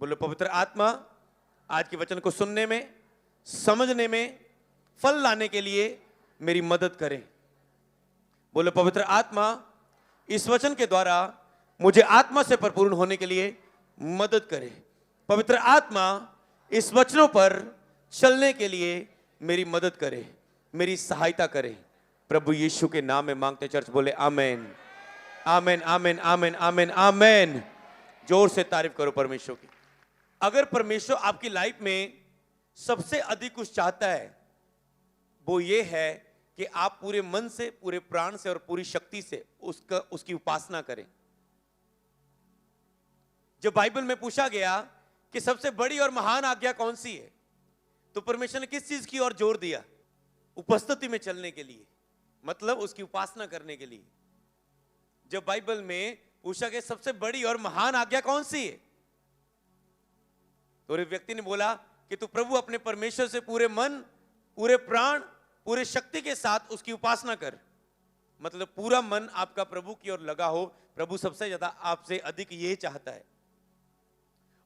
बोलो पवित्र आत्मा आज के वचन को सुनने में, समझने में, फल लाने के लिए मेरी मदद करें। बोलो पवित्र आत्मा इस वचन के द्वारा मुझे आत्मा से परिपूर्ण होने के लिए मदद करे। पवित्र आत्मा इस वचनों पर चलने के लिए मेरी मदद करे, मेरी सहायता करे। प्रभु यीशु के नाम में मांगते, चर्च बोले आमेन, आमेन, आमेन, आमेन, आमेन, आमेन। जोर से तारीफ करो परमेश्वर की। अगर परमेश्वर आपकी लाइफ में सबसे अधिक कुछ चाहता है, वो ये है कि आप पूरे मन से, पूरे प्राण से और पूरी शक्ति से उसकी उपासना करें। जब बाइबल में पूछा गया कि सबसे बड़ी और महान आज्ञा कौन सी है, तो परमेश्वर ने किस चीज की ओर जोर दिया? उपस्थिति में चलने के लिए, मतलब उसकी उपासना करने के लिए। जब बाइबल में पूछा गया सबसे बड़ी और महान आज्ञा कौन सी है, तो एक व्यक्ति ने बोला कि तू प्रभु अपने परमेश्वर से पूरे मन, पूरे प्राण, पूरे शक्ति के साथ उसकी उपासना कर। मतलब पूरा मन आपका प्रभु की ओर लगा हो। प्रभु सबसे ज्यादा आपसे अधिक यही चाहता है।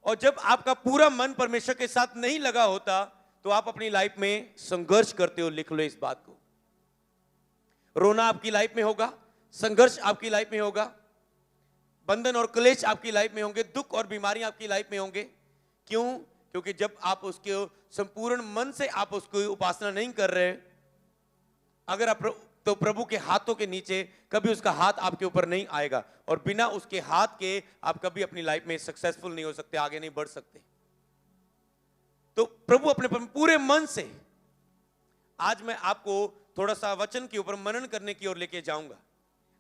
और जब आपका पूरा मन परमेश्वर के साथ नहीं लगा होता, तो आप अपनी लाइफ में संघर्ष करते हो। लिख लो इस बात को। रोना आपकी लाइफ में होगा, संघर्ष आपकी लाइफ में होगा, बंधन और क्लेश आपकी लाइफ में होंगे, दुख और बीमारी आपकी लाइफ में होंगे। क्यों? क्योंकि जब आप उसके संपूर्ण मन से आप उसकी उपासना नहीं कर रहे, अगर आप तो प्रभु के हाथों के नीचे कभी उसका हाथ आपके ऊपर नहीं आएगा, और बिना उसके हाथ के आप कभी अपनी लाइफ में सक्सेसफुल नहीं हो सकते, आगे नहीं बढ़ सकते। तो प्रभु अपने पूरे मन से, आज मैं आपको थोड़ा सा वचन के ऊपर मनन करने की ओर लेके जाऊंगा।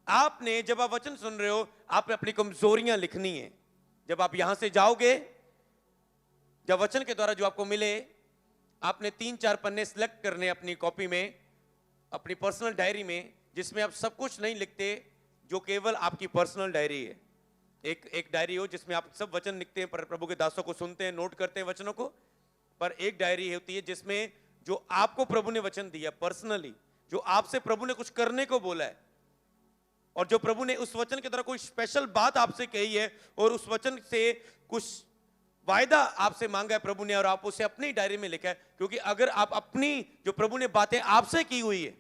आपने जब आप वचन सुन रहे हो, आपने अपनी कमजोरियां लिखनी है। जब आप यहां से जाओगे, जब वचन के द्वारा जो आपको मिले, आपने 3-4 पन्ने सिलेक्ट करने अपनी कॉपी में, अपनी पर्सनल डायरी में, जिसमें आप सब कुछ नहीं लिखते, जो केवल आपकी पर्सनल डायरी है। एक डायरी हो जिसमें आप सब वचन लिखते हैं, प्रभु के दासों को सुनते हैं, नोट करते हैं वचनों को। पर एक डायरी होती है जिसमें जो आपको प्रभु ने वचन दिया पर्सनली, जो आपसे प्रभु ने कुछ करने को बोला है, और जो प्रभु ने उस वचन के द्वारा कोई स्पेशल बात आपसे कही है, और उस वचन से कुछ वायदा आपसे मांगा है प्रभु ने, और आप उसे अपनी डायरी में लिखा है। क्योंकि अगर आप अपनी जो प्रभु ने बातें आपसे की हुई है,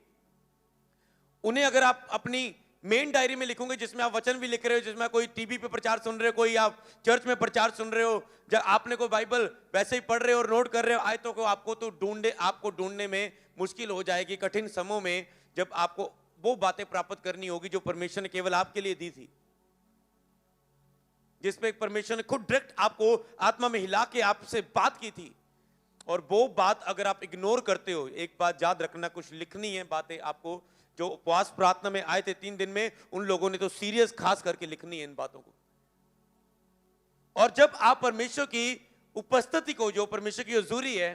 उन्हें अगर आप अपनी मेन डायरी में लिखोगे, जिसमें आप वचन भी लिख रहे हो, जिसमें कोई टीवी पे प्रचार सुन रहे हो, कोई आप चर्च में प्रचार सुन रहे हो, जब आपने कोई बाइबल वैसे ही पढ़ रहे हो और नोट कर रहे हो आयतों को, आपको ढूंढने में मुश्किल हो जाएगी। कठिन समयों में जब आपको वो बातें प्राप्त करनी होगी जो परमेश्वर ने केवल आपके लिए दी थी, जिसमें परमेश्वर ने खुद डायरेक्ट आपको आत्मा में हिला के आपसे बात की थी, और वो बात अगर आप इग्नोर करते हो, एक बात याद रखना, कुछ लिखनी है बातें आपको। जो उपवास प्रार्थना में आए थे 3 दिन में, उन लोगों ने तो सीरियस खास करके लिखनी है इन बातों को। और जब आप परमेश्वर की उपस्थिति को, जो परमेश्वर की हजूरी है,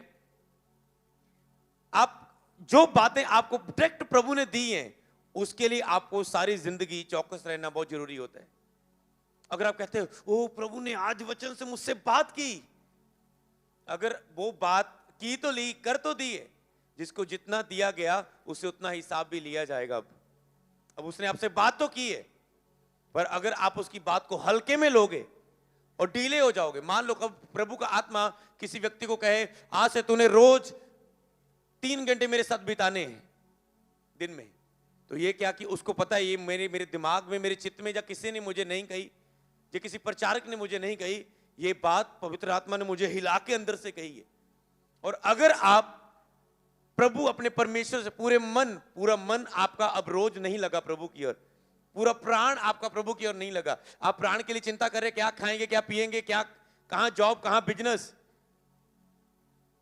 आप जो बातें आपको डायरेक्ट प्रभु ने दी हैं, उसके लिए आपको सारी जिंदगी चौकस रहना बहुत जरूरी होता है। अगर आप कहते हो ओ प्रभु ने आज वचन से मुझसे बात की, अगर वो बात की तो ली, कर तो दी है, जिसको जितना दिया गया उसे उतना हिसाब भी लिया जाएगा। अब उसने आपसे बात तो की है, पर अगर आप उसकी बात को हल्के में लोगे और डीले हो जाओगे, मान लो कब प्रभु का आत्मा किसी व्यक्ति को कहे आज से तूने रोज 3 घंटे मेरे साथ बिताने हैं दिन में, तो ये क्या कि उसको पता है ये मेरे दिमाग में, मेरे चित्त में, या किसी ने मुझे नहीं कही, या किसी प्रचारक ने मुझे नहीं कही, ये बात पवित्र आत्मा ने मुझे हिला के अंदर से कही है। और अगर आप प्रभु अपने परमेश्वर से पूरा मन आपका अब रोज नहीं लगा प्रभु की ओर, पूरा प्राण आपका प्रभु की ओर नहीं लगा, आप प्राण के लिए चिंता कर रहे, क्या खाएंगे, क्या पिएंगे, क्या, कहां जॉब, कहां बिजनेस,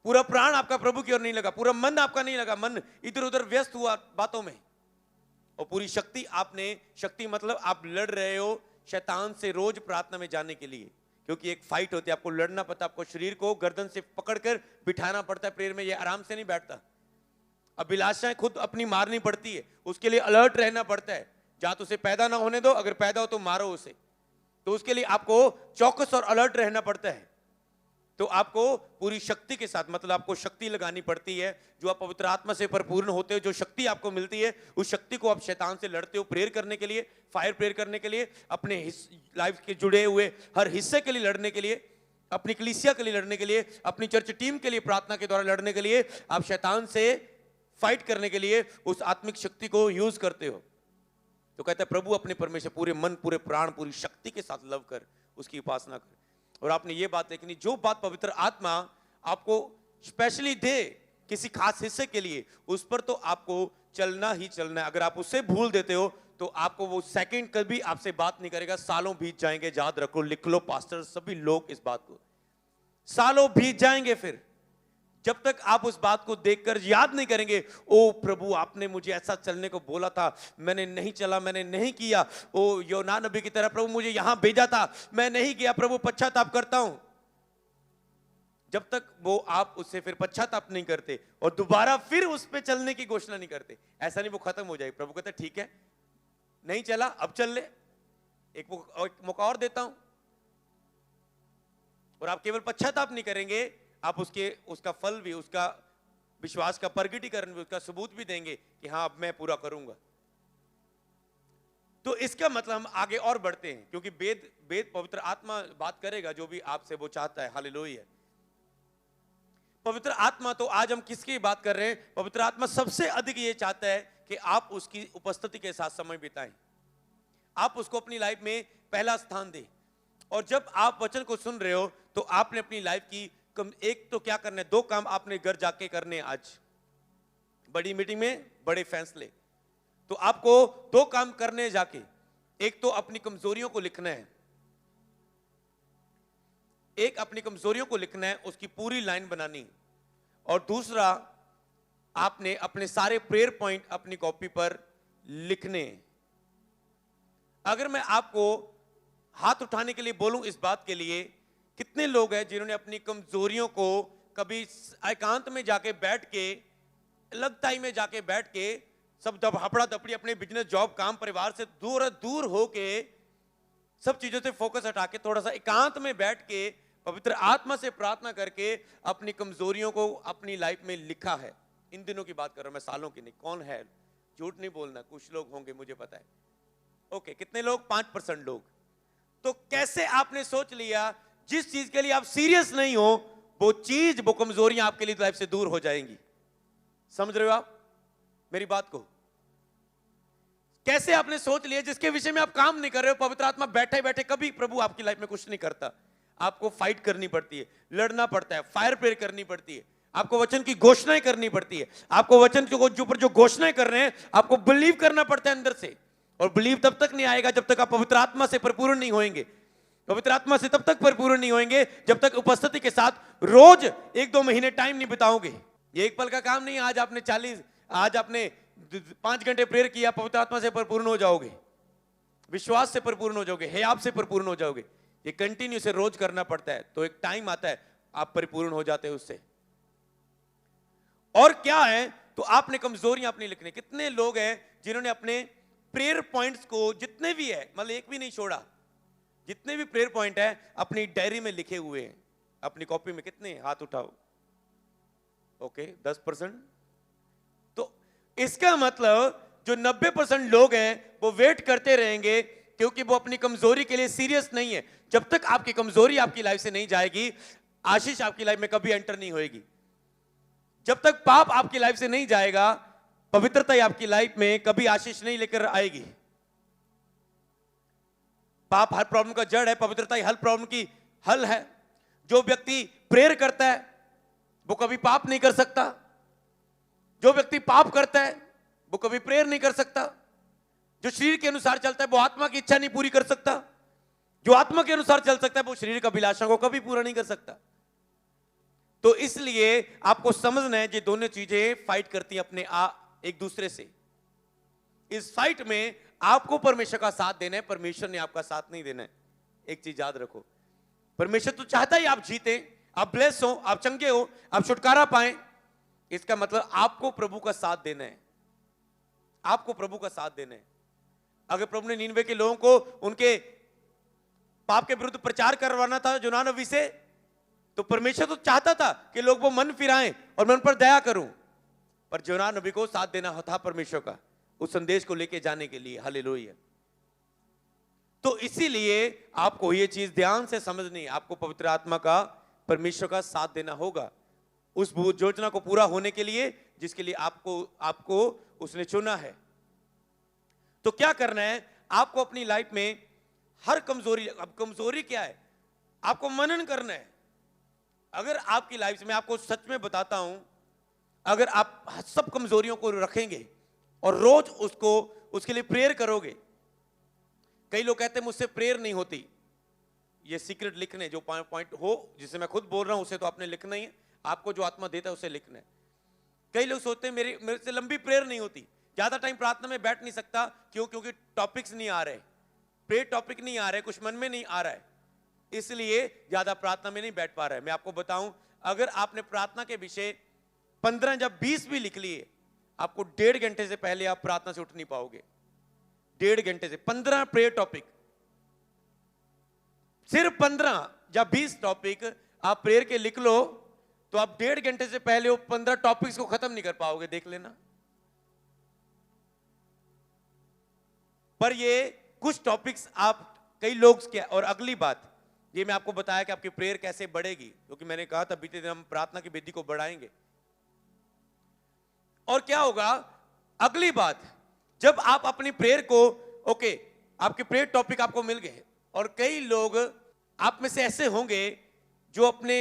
पूरा प्राण आपका प्रभु की ओर नहीं लगा, पूरा मन आपका नहीं लगा, मन इधर उधर व्यस्त हुआ बातों में, और पूरी शक्ति मतलब आप लड़ रहे हो शैतान से रोज प्रार्थना में जाने के लिए, क्योंकि एक फाइट होती है, आपको लड़ना पड़ता है, आपको शरीर को गर्दन से पकड़कर बिठाना पड़ता है प्रेयर में, ये आराम से नहीं बैठता। अभिलाषाएं खुद अपनी मारनी पड़ती है, उसके लिए अलर्ट रहना पड़ता है, जहां तो उसे पैदा ना होने दो, अगर पैदा हो तो मारो उसे, तो उसके लिए आपको चौकस और अलर्ट रहना पड़ता है। तो आपको पूरी शक्ति के साथ, मतलब आपको शक्ति लगानी पड़ती है, जो आप पवित्र आत्मा से परिपूर्ण होते हो, जो शक्ति आपको मिलती है, उस शक्ति को आप शैतान से लड़ते हो प्रेयर करने के लिए, फायर प्रेयर करने के लिए, अपने लाइफ के जुड़े हुए हर हिस्से के लिए लड़ने के लिए, अपनी कलीसिया के लिए लड़ने के लिए, अपनी चर्च टीम के लिए प्रार्थना के द्वारा लड़ने के लिए, आप शैतान से फाइट करने के लिए उस आत्मिक शक्ति को यूज करते हो। तो कहता है प्रभु अपने परमेश्वर पूरे मन, पूरे प्राण, पूरी शक्ति के साथ लव कर, उसकी उपासना कर। और आपने ये बात देखनी, जो बात पवित्र आत्मा आपको स्पेशली दे किसी खास हिस्से के लिए, उस पर तो आपको चलना ही चलना है। अगर आप उससे भूल देते हो तो आपको वो सेकंड कभी आपसे बात नहीं करेगा। सालों बीत जाएंगे, याद रखो, लिख लो पास्टर, सभी लोग इस बात को, सालों बीत जाएंगे फिर जब तक आप उस बात को देखकर याद नहीं करेंगे, ओ प्रभु आपने मुझे ऐसा चलने को बोला था, मैंने नहीं चला, मैंने नहीं किया। ओ योना नबी की तरह प्रभु मुझे यहां भेजा था, मैं नहीं किया, प्रभु पश्चाताप करता हूं। जब तक वो आप उससे फिर पश्चाताप नहीं करते और दोबारा फिर उस पे चलने की घोषणा नहीं करते, ऐसा नहीं वो खत्म हो जाए। प्रभु कहते ठीक है, नहीं चला, अब चल ले, एक मौका और देता हूं। और आप केवल पश्चाताप नहीं करेंगे, आप उसका फल भी, उसका विश्वास का प्रगटीकरण भी, उसका सबूत भी देंगे कि हां अब मैं पूरा करूंगा। तो इसका मतलब हम आगे और बढ़ते हैं, क्योंकि वेद पवित्र आत्मा बात करेगा जो भी आपसे वो चाहता है। हालेलुया। पवित्र आत्मा, तो आज हम किसकी बात कर रहे हैं? पवित्र आत्मा सबसे अधिक ये चाहता है कि आप उसकी उपस्थिति के साथ समय बिताएं, आप उसको अपनी लाइफ में पहला स्थान दें। और जब आप वचन को सुन रहे हो तो आपने अपनी लाइफ की एक तो क्या करना है, दो काम आपने घर जाके करने हैं। आज बड़ी मीटिंग में बड़े फैसले, तो आपको दो काम करने जाके, एक तो अपनी कमजोरियों को लिखना है, एक अपनी कमजोरियों को लिखना है, उसकी पूरी लाइन बनानी, और दूसरा आपने अपने सारे प्रेयर पॉइंट अपनी कॉपी पर लिखने। अगर मैं आपको हाथ उठाने के लिए बोलूं इस बात के लिए, कितने लोग हैं जिन्होंने अपनी कमजोरियों को कभी एकांत में जाके बैठ के, अलग टाइम में जाके बैठ के, सब हपड़ा दपड़ी अपने बिजनेस, जॉब, काम, परिवार से दूर दूर होके, सब चीजों से फोकस हटा के थोड़ा सा एकांत में बैठ के पवित्र आत्मा से प्रार्थना करके अपनी कमजोरियों को अपनी लाइफ में लिखा है। इन दिनों की बात कर रहा हूं मैं, सालों की नहीं। कौन है? झूठ नहीं बोलना, कुछ लोग होंगे मुझे पता है। ओके, कितने लोग? 5% लोग। तो कैसे आपने सोच लिया जिस चीज के लिए आप सीरियस नहीं हो, वो चीज, वो कमजोरियां आपके लिए लाइफ से दूर हो जाएंगी। समझ रहे हो आप मेरी बात को? कैसे आपने सोच लिया जिसके विषय में आप काम नहीं कर रहे हो, पवित्र आत्मा बैठे बैठे कभी प्रभु आपकी लाइफ में कुछ नहीं करता। आपको फाइट करनी पड़ती है, लड़ना पड़ता है, फायर प्रेयर करनी पड़ती है, आपको वचन की घोषणाएं करनी पड़ती है, आपको वचन के ऊपर जो घोषणाएं कर रहे हैं आपको बिलीव करना पड़ता है अंदर से। और बिलीव तब तक नहीं आएगा जब तक आप पवित्र आत्मा से परिपूर्ण नहीं होंगे। पवित्र आत्मा से तब तक परिपूर्ण नहीं होंगे जब तक उपस्थिति के साथ रोज 1-2 महीने टाइम नहीं बिताओगे। ये एक पल का काम नहीं है। आज आपने 5 घंटे प्रेयर किया, पवित्र आत्मा से परिपूर्ण हो जाओगे, विश्वास से परिपूर्ण हो जाओगे, आप से परिपूर्ण हो जाओगे। ये कंटिन्यू से रोज करना पड़ता है, तो एक टाइम आता है आप परिपूर्ण हो जाते हैं उससे। और क्या है, तो आपने कमजोरियां अपनी लिखनी। कितने लोग हैं जिन्होंने अपने प्रेयर पॉइंट्स को, जितने भी है, मतलब एक भी नहीं छोड़ा, जितने भी प्रेयर पॉइंट है अपनी डायरी में लिखे हुए हैं, अपनी कॉपी में। कितने? हाथ उठाओ। ओके, 10%। तो इसका मतलब जो 90% लोग हैं वो वेट करते रहेंगे, क्योंकि वो अपनी कमजोरी के लिए सीरियस नहीं है। जब तक आपकी कमजोरी आपकी लाइफ से नहीं जाएगी, आशीष आपकी लाइफ में कभी एंटर नहीं होएगी। जब तक पाप आपकी लाइफ से नहीं जाएगा, पवित्रता आपकी लाइफ में कभी आशीष नहीं लेकर आएगी। पाप हर प्रॉब्लम का जड़ है, पवित्रता हर प्रॉब्लम की हल है। जो व्यक्ति प्रेयर करता है वो कभी पाप नहीं कर सकता। जो व्यक्ति पाप करता है वो कभी प्रेयर नहीं कर सकता। जो शरीर के अनुसार चलता है वो आत्मा की इच्छा नहीं पूरी कर सकता। जो आत्मा के अनुसार चल सकता है वो शरीर का अभिलाषा को कभी पूरा नहीं कर सकता। तो इसलिए आपको समझना है, ये दोनों चीजें फाइट करती हैं अपने एक दूसरे से। इस फाइट में आपको परमेश्वर का साथ देना है, परमेश्वर ने आपका साथ नहीं देना है। एक चीज याद रखो, परमेश्वर तो चाहता ही आप जीते, आप ब्लेस हो, आप चंगे हो, आप छुटकारा पाएं। इसका मतलब आपको प्रभु का साथ देना है, आपको प्रभु का साथ देना है। अगर प्रभु ने नीनवे के लोगों को उनके पाप के विरुद्ध प्रचार करवाना था योना नबी से, तो परमेश्वर तो चाहता था कि लोग वो मन फिराएं और मैं उन पर दया करूं, पर योना नबी को साथ देना था परमेश्वर का, उस संदेश को लेके जाने के लिए। हालेलुया। तो इसीलिए आपको ये चीज ध्यान से समझनी है, आपको पवित्र आत्मा का, परमेश्वर का साथ देना होगा उस योजना को पूरा होने के लिए जिसके लिए आपको उसने चुना है। तो क्या करना है आपको अपनी लाइफ में हर कमजोरी, अब कमजोरी क्या है, आपको मनन करना है। अगर आपकी लाइफ में, आपको सच में बताता हूं, अगर आप सब कमजोरियों को रखेंगे और रोज उसके लिए प्रेयर करोगे। कई लोग कहते हैं मुझसे प्रेयर नहीं होती, ये सीक्रेट लिखने जो पॉइंट हो जिसे मैं खुद बोल रहा हूं उसे तो आपने लिखना ही है, आपको जो आत्मा देता है उसे लिखना है। कई लोग सोचते हैं मेरे से लंबी प्रेयर नहीं होती, ज्यादा टाइम प्रार्थना में बैठ नहीं सकता, क्योंकि टॉपिक्स नहीं आ रहे, प्रेयर टॉपिक नहीं आ रहे, कुछ मन में नहीं आ रहा है, इसलिए ज्यादा प्रार्थना में नहीं बैठ पा रहा है। मैं आपको बताऊं, अगर आपने प्रार्थना के विषय 15 या 20 भी लिख लिए, आपको 1.5 घंटे से पहले आप प्रार्थना से उठ नहीं पाओगे। 1.5 घंटे से 15 प्रेयर टॉपिक, सिर्फ 15 या 20 टॉपिक आप प्रेयर के लिख लो तो आप 1.5 घंटे से पहले वो 15 टॉपिक्स को खत्म नहीं कर पाओगे, देख लेना। पर ये कुछ टॉपिक्स आप, कई लोग क्या, और अगली बात ये मैं आपको बताया कि आपकी प्रेयर कैसे बढ़ेगी, क्योंकि मैंने कहा था बीते दिन हम प्रार्थना की विधि को बढ़ाएंगे। और क्या होगा अगली बात, जब आप अपनी प्रेयर को, ओके आपके प्रेयर टॉपिक आपको मिल गए, और कई लोग आप में से ऐसे होंगे जो अपने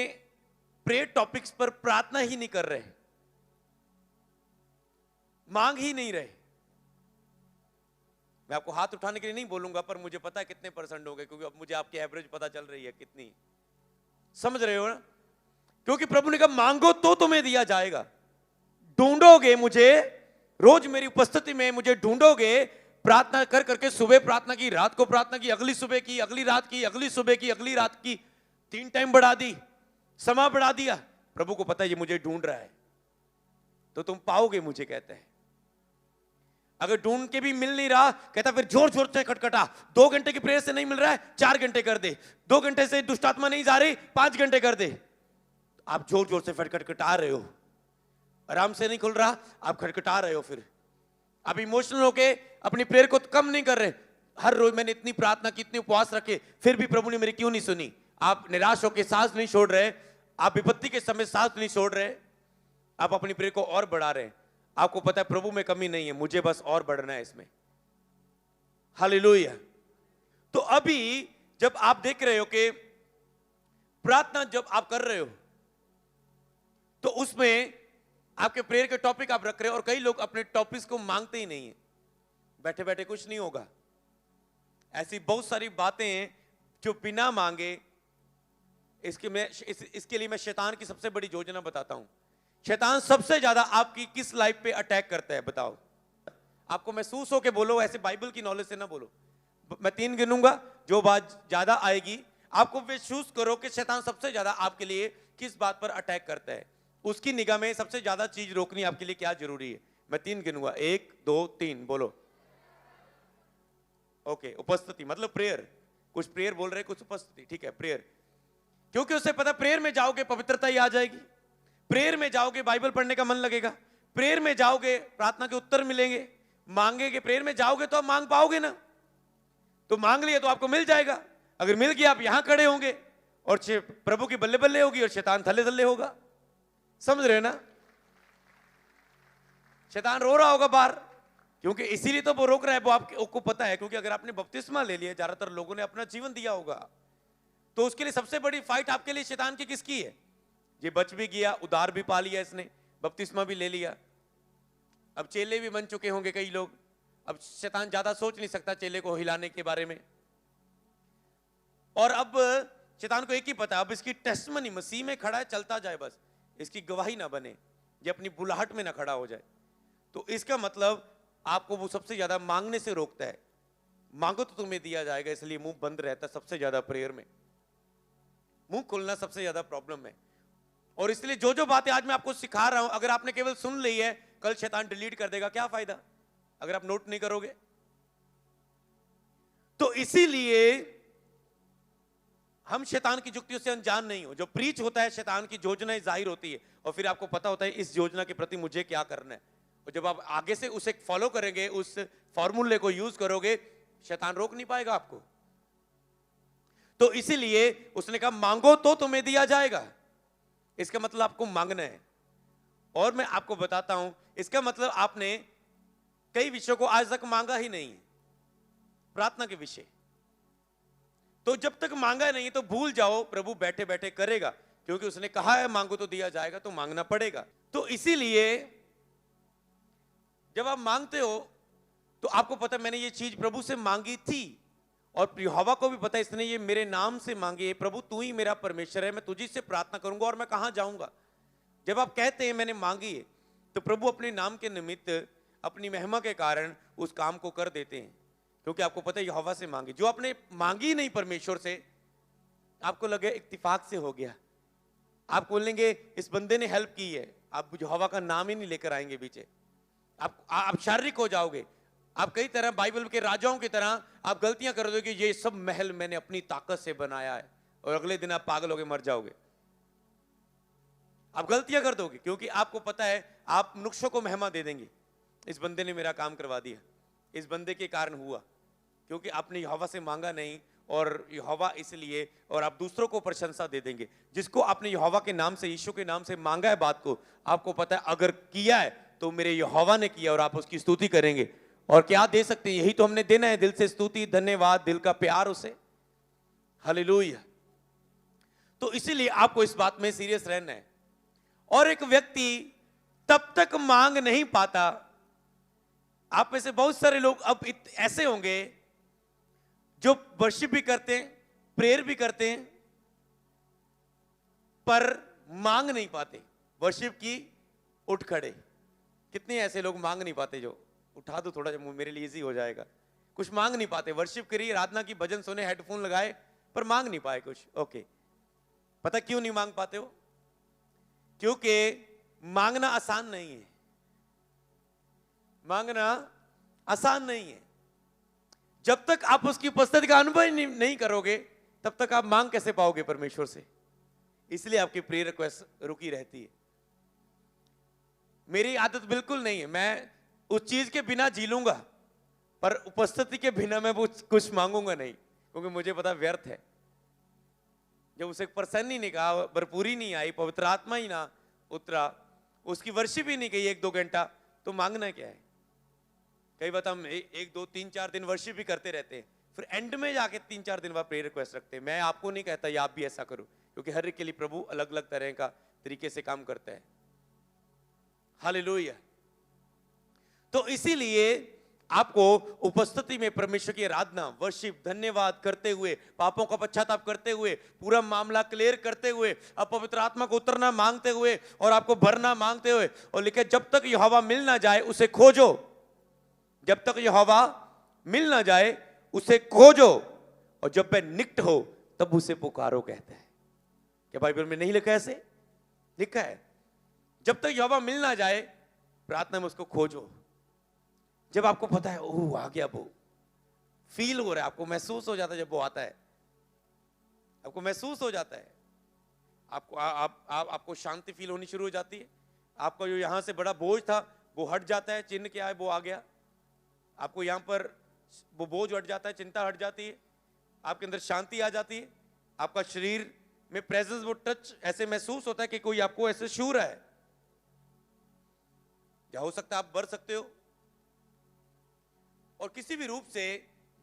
प्रेयर टॉपिक्स पर प्रार्थना ही नहीं कर रहे, मांग ही नहीं रहे। मैं आपको हाथ उठाने के लिए नहीं बोलूंगा, पर मुझे पता है कितने परसेंट हो गए, क्योंकि अब मुझे आपकी एवरेज पता चल रही है कितनी, समझ रहे हो ना। क्योंकि प्रभु ने कहा मांगो तो तुम्हें दिया जाएगा, ढूंढोगे मुझे, रोज मेरी उपस्थिति में मुझे ढूंढोगे, प्रार्थना कर करके, सुबह प्रार्थना की, रात को प्रार्थना की, अगली सुबह की, अगली रात की, अगली सुबह की, अगली रात की, 3 टाइम बढ़ा दी, समय बढ़ा दिया। प्रभु को पता है ये मुझे ढूंढ रहा है, तो तुम पाओगे मुझे, कहते हैं। अगर ढूंढ के भी मिल नहीं रहा, कहता फिर जोर जोर से खटखटा, 2 घंटे की प्रेयर से नहीं मिल रहा है, 4 घंटे कर दे, 2 घंटे से दुष्ट आत्मा नहीं जा रही, 5 घंटे कर दे। आप जोर जोर से खटखटा रहे हो, आराम से नहीं खुल रहा, आप खटखटा रहे हो। फिर आप इमोशनल होके अपनी प्रेयर को कम नहीं कर रहे। हर रोज मैंने इतनी प्रार्थना की, इतने उपवास रखे, फिर भी प्रभु ने मेरी क्यों नहीं सुनी। आप निराश होकर सांस नहीं छोड़ रहे, आप विपत्ति के समय सांस नहीं छोड़ रहे, आप अपनी प्रेयर को और बढ़ा रहे हैं। आपको पता है प्रभु में कमी नहीं है, मुझे बस और बढ़ना है इसमें। हालेलुया। तो अभी जब आप देख रहे हो कि प्रार्थना जब आप कर रहे हो, तो उसमें आपके प्रेयर के टॉपिक आप रख रहे हो, और कई लोग अपने टॉपिक्स को मांगते ही नहीं है, बैठे बैठे कुछ नहीं होगा। ऐसी बहुत सारी बातें हैं जो बिना मांगे, इसके लिए मैं शैतान की सबसे बड़ी योजना बताता हूं। शैतान सबसे ज्यादा आपकी किस लाइफ पे अटैक करता है बताओ? आपको महसूस हो के बोलो, ऐसे बाइबल की नॉलेज से ना बोलो। मैं 3 गिनूंगा, जो बात ज्यादा आएगी आपको महसूस करो कि शैतान सबसे ज्यादा आपके लिए किस बात पर अटैक करता है, उसकी निगाह में सबसे ज्यादा चीज रोकनी आपके लिए क्या जरूरी है। मैं 3 गिनूंगा, 1 2 3 बोलो। ओके, उपस्थिति मतलब प्रेयर, कुछ प्रेयर बोल रहे, कुछ उपस्थिति, ठीक है प्रेयर। क्योंकि उससे पता प्रेयर में जाओगे पवित्रता ही आ जाएगी, प्रेयर में जाओगे बाइबल पढ़ने का मन लगेगा, प्रेयर में जाओगे प्रार्थना के उत्तर मिलेंगे, मांगेगे प्रेयर में जाओगे तो आप मांग पाओगे ना। तो मांग लिया तो आपको मिल जाएगा, अगर मिल गया आप यहां खड़े होंगे और प्रभु की बल्ले बल्ले होगी और शैतान थल्ले थल्ले होगा। समझ रहे ना? शैतान रो रहा होगा बाहर, क्योंकि इसीलिए तो वो रोक रहा है, वो आपको पता है। क्योंकि अगर आपने बपतिस्मा ले लिया, ज्यादातर लोगों ने अपना जीवन दिया होगा, तो उसके लिए सबसे बड़ी फाइट आपके लिए शैतान की किसकी है? ये बच भी गया, उधार भी पा लिया इसने, बपतिस्मा भी ले लिया, अब चेले भी बन चुके होंगे कई लोग। अब शैतान ज्यादा सोच नहीं सकता चेले को हिलाने के बारे में। और अब शैतान को एक ही पता, अब इसकी टेस्टमनी मसीह में खड़ा है, चलता जाए, बस इसकी गवाही ना बने, ये अपनी बुलाहट में ना खड़ा हो जाए। तो इसका मतलब आपको वो सबसे ज्यादा मांगने से रोकता है। मांगो तो तुम्हें दिया जाएगा, इसलिए मुंह बंद रहता है सबसे ज्यादा प्रेयर में, मुंह खोलना सबसे ज्यादा प्रॉब्लम है। और इसलिए जो जो बातें आज मैं आपको सिखा रहा हूं, अगर आपने केवल सुन ली है, कल शैतान डिलीट कर देगा, क्या फायदा अगर आप नोट नहीं करोगे। तो इसीलिए हम शैतान की युक्तियों से अनजान नहीं हो। जो प्रीच होता है शैतान की योजनाएं जाहिर होती है, और फिर आपको पता होता है इस योजना के प्रति मुझे क्या करना है। और जब आप आगे से उसे फॉलो करेंगे, उस फॉर्मूले को यूज करोगे, शैतान रोक नहीं पाएगा आपको। तो इसीलिए उसने कहा मांगो तो तुम्हें दिया जाएगा। इसका मतलब आपको मांगना है। और मैं आपको बताता हूं, इसका मतलब आपने कई विषयों को आज तक मांगा ही नहीं है, प्रार्थना के विषय। तो जब तक मांगा नहीं तो भूल जाओ, प्रभु बैठे बैठे करेगा, क्योंकि उसने कहा है मांगो तो दिया जाएगा, तो मांगना पड़ेगा। तो इसीलिए जब आप मांगते हो तो आपको पता मैंने ये चीज प्रभु से मांगी थी, और यहोवा को भी पता इसने ये मेरे नाम से मांगी है। प्रभु तू ही मेरा परमेश्वर है, मैं तुझी से प्रार्थना करूंगा और मैं कहां जाऊंगा। जब आप कहते हैं मैंने मांगी है, तो प्रभु अपने नाम के निमित्त अपनी महिमा के कारण उस काम को कर देते हैं, क्योंकि आपको पता है यहोवा से मांगी। जो आपने मांगी नहीं परमेश्वर से, आपको लगे इत्तिफाक से हो गया, आप बोलेंगे इस बंदे ने हेल्प की है, आप यहोवा का नाम ही नहीं लेकर आएंगे पीछे, आप शारीरिक हो जाओगे। आप कई तरह बाइबल के राजाओं की तरह आप गलतियां कर दोगे कि ये सब महल मैंने अपनी ताकत से बनाया है, और अगले दिन आप पागल होकर मर जाओगे। आप गलतियां कर दोगे, क्योंकि आपको पता है आप नुक्शों को महिमा दे देंगे, इस बंदे ने मेरा काम करवा दिया, इस बंदे के कारण हुआ, क्योंकि आपने यहोवा से मांगा नहीं, और यहोवा इसलिए, और आप दूसरों को प्रशंसा दे देंगे। जिसको आपने यहोवा के नाम से, यीशु के नाम से मांगा है बात को, आपको पता है अगर किया है तो मेरे यहोवा ने किया, और आप उसकी स्तुति करेंगे। और क्या दे सकते हैं, यही तो हमने देना है, दिल से स्तुति, धन्यवाद, दिल का प्यार उसे। हालेलुया। तो इसीलिए आपको इस बात में सीरियस रहना है। और एक व्यक्ति तब तक मांग नहीं पाता, आप में से बहुत सारे लोग अब ऐसे होंगे जो वर्शिप भी करते हैं, प्रेयर भी करते हैं, पर मांग नहीं पाते। वर्शिप की उठ खड़े, कितने ऐसे लोग मांग नहीं पाते, जो उठा दो थोड़ा मेरे लिए इजी हो जाएगा। कुछ मांग नहीं पाते, वर्शिप करिए, आराधना की, भजन सुने, हेडफोन लगाए, पर मांग नहीं पाए कुछ। ओके, पता क्यों नहीं मांग पाते हो? क्योंकि मांगना आसान नहीं है। मांगना आसान नहीं है। जब तक आप उसकी उपस्थिति का अनुभव नहीं करोगे, तब तक आप मांग कैसे पाओगे परमेश्वर से? इसलिए आपकी प्रेयर रिक्वेस्ट रुकी रहती है। मेरी आदत बिल्कुल नहीं है, मैं उस चीज के बिना जी लूंगा, पर उपस्थिति के बिना मैं वो कुछ मांगूंगा नहीं, क्योंकि मुझे पता व्यर्थ है। जब उसे प्रसन्न ही नहीं कहा, भरपूरी नहीं आई, पवित्र आत्मा ही ना उतरा, उसकी वर्शिप ही नहीं गई 1-2 घंटा, तो मांगना क्या है? कई बार हम 1-2-3-4 दिन वर्शिप भी करते रहते हैं, फिर एंड में जाके 3-4 दिन बाद प्रेयर रिक्वेस्ट रखते हैं। मैं आपको नहीं कहता ये आप भी ऐसा करो, क्योंकि हर एक के लिए प्रभु अलग अलग तरह का तरीके से काम करता है। हालेलुया। तो इसीलिए आपको उपस्थिति में परमेश्वर की आराधना, वर्शिप, धन्यवाद करते हुए, पापों का पश्चाताप करते हुए, पूरा मामला क्लियर करते हुए, अब पवित्र आत्मा को उतरना मांगते हुए, और आपको भरना मांगते हुए, और लिखे जब तक यहोवा मिल ना जाए उसे खोजो। जब तक यहोवा मिल ना जाए उसे खोजो, और जब वह निकट हो तब उसे पुकारो, कहता है। क्या बाइबल में नहीं लिखा है? ऐसे लिखा है, जब तक यहोवा मिल ना जाए प्रार्थना में उसको खोजो। जब आपको पता है ओह आ गया, वो फील हो रहा है, आपको महसूस हो जाता है, जब वो आता है आपको महसूस हो जाता है, आपको शांति फील होनी शुरू हो जाती है। आपका जो यहां से बड़ा बोझ था वो हट जाता है, चिन्ह क्या है वो आ गया, आपको यहां पर वो बोझ हट जाता है, चिंता हट जाती है, आपके अंदर शांति आ जाती है, आपका शरीर में प्रेजेंस, वो टच ऐसे महसूस होता है कि कोई आपको ऐसे छू रहा है। क्या हो सकता है आप बढ़ सकते हो, और किसी भी रूप से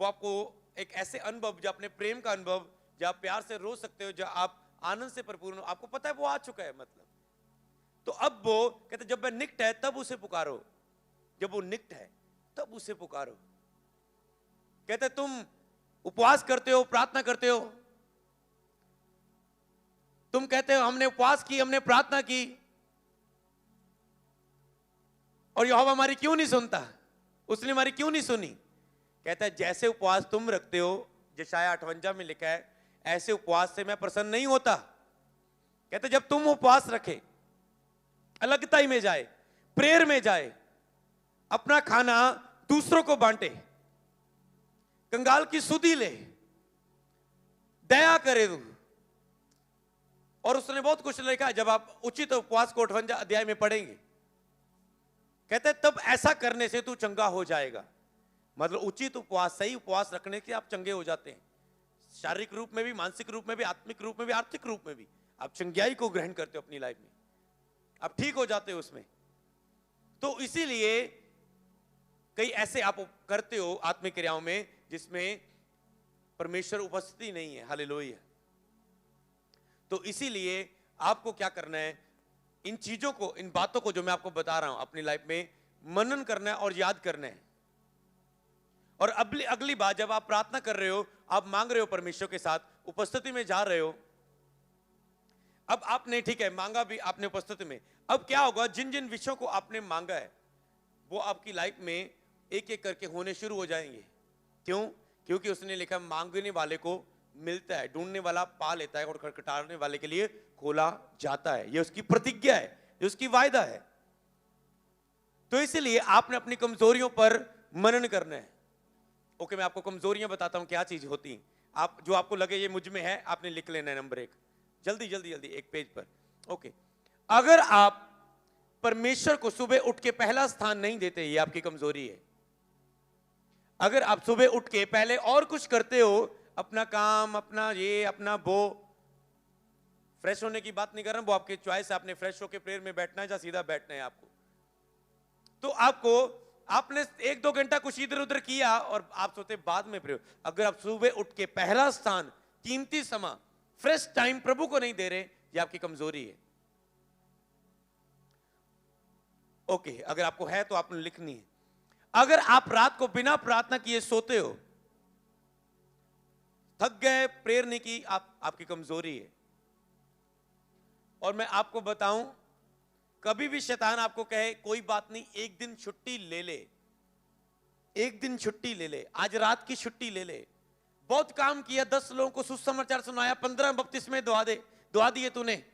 वो आपको एक ऐसे अनुभव, जो अपने प्रेम का अनुभव, जब आप प्यार से रो सकते हो, जब आप आनंद से भरपूर हो, आपको पता है वो आ चुका है। मतलब तो अब वो कहते जब वह निकट है तब उसे पुकारो, जब वो निकट है तब उसे पुकारो। कहते तुम उपवास करते हो, प्रार्थना करते हो, तुम कहते हो हमने उपवास की, हमने प्रार्थना की, और यहोवा हमारी क्यों नहीं सुनता, उसने हमारी क्यों नहीं सुनी? कहता है जैसे उपवास तुम रखते हो, यशायाह 58 में लिखा है, ऐसे उपवास से मैं प्रसन्न नहीं होता। कहते जब तुम उपवास रखे, अलगताई में जाए, प्रेयर में जाए, अपना खाना दूसरों को बांटे, कंगाल की सुधि ले, दया करे तू, और उसने बहुत कुछ लिखा है। जब आप उचित उपवास को 58 अध्याय में पढ़ेंगे, कहते तब ऐसा करने से तू चंगा हो जाएगा। मतलब उचित उपवास, सही उपवास रखने से आप चंगे हो जाते हैं, शारीरिक रूप में भी, मानसिक रूप में भी, आत्मिक रूप में भी, आर्थिक रूप में भी आप चंगाई को ग्रहण करते हो अपनी लाइफ में, आप ठीक हो जाते हो उसमें। तो इसीलिए कई ऐसे आप करते हो आत्मिक क्रियाओं में जिसमें परमेश्वर उपस्थिति नहीं है, हालेलुया। तो इसीलिए आपको क्या करना है, इन चीजों को, इन बातों को जो मैं आपको बता रहा हूं अपनी लाइफ में मनन करना है और याद करना है। और अगली बार जब आप प्रार्थना कर रहे हो, आप मांग रहे हो परमेश्वर के साथ, उपस्थिति में जा रहे हो, अब आपने ठीक है मांगा भी आपने उपस्थिति में, अब क्या होगा, जिन जिन विषयों को आपने मांगा है वो आपकी लाइफ में एक एक करके होने शुरू हो जाएंगे। क्यों? क्योंकि उसने लिखा मांगने वाले को मिलता है, ढूंढने वाला पा लेता है और खटखटाने वाले के लिए खोला जाता है। ये उसकी प्रतिज्ञा है, ये उसकी वायदा है। तो इसलिए आपने अपनी कमजोरियों पर मनन करना है। ओके, मैं आपको कमजोरियां बताता हूं क्या चीज होती हैं। आप जो आपको लगे ये मुझ में है, आपने लिख लेना है नंबर 1, जल्दी जल्दी जल्दी एक पेज पर। ओके, अगर आप परमेश्वर को सुबह उठ के पहला स्थान नहीं देते, ये आपकी कमजोरी है। अगर आप सुबह उठ के पहले और कुछ करते हो, अपना काम, अपना ये, अपना वो, फ्रेश होने की बात नहीं कर रहा हूं, वो आपकी चॉइस है, आपने फ्रेश होकर प्रेयर में बैठना है या सीधा बैठना है आपको। तो आपने 1-2 घंटा कुछ इधर उधर किया और आप सोचते बाद में प्रेयर। अगर आप सुबह उठ के पहला स्थान, कीमती समय, फ्रेश टाइम प्रभु को नहीं दे रहे, ये आपकी कमजोरी है। ओके, अगर आपको है तो आपने लिखनी है। अगर आप रात को बिना प्रार्थना किए सोते हो, थक गए, प्रेयर नहीं की, आपकी कमजोरी है। और मैं आपको बताऊं, कभी भी शैतान आपको कहे कोई बात नहीं, एक दिन छुट्टी ले ले, एक दिन छुट्टी ले ले, आज रात की छुट्टी ले ले, बहुत काम किया, 10 लोगों को सुसमाचार सुनाया, 15 बपतिस्मे दुआ दिए तूने,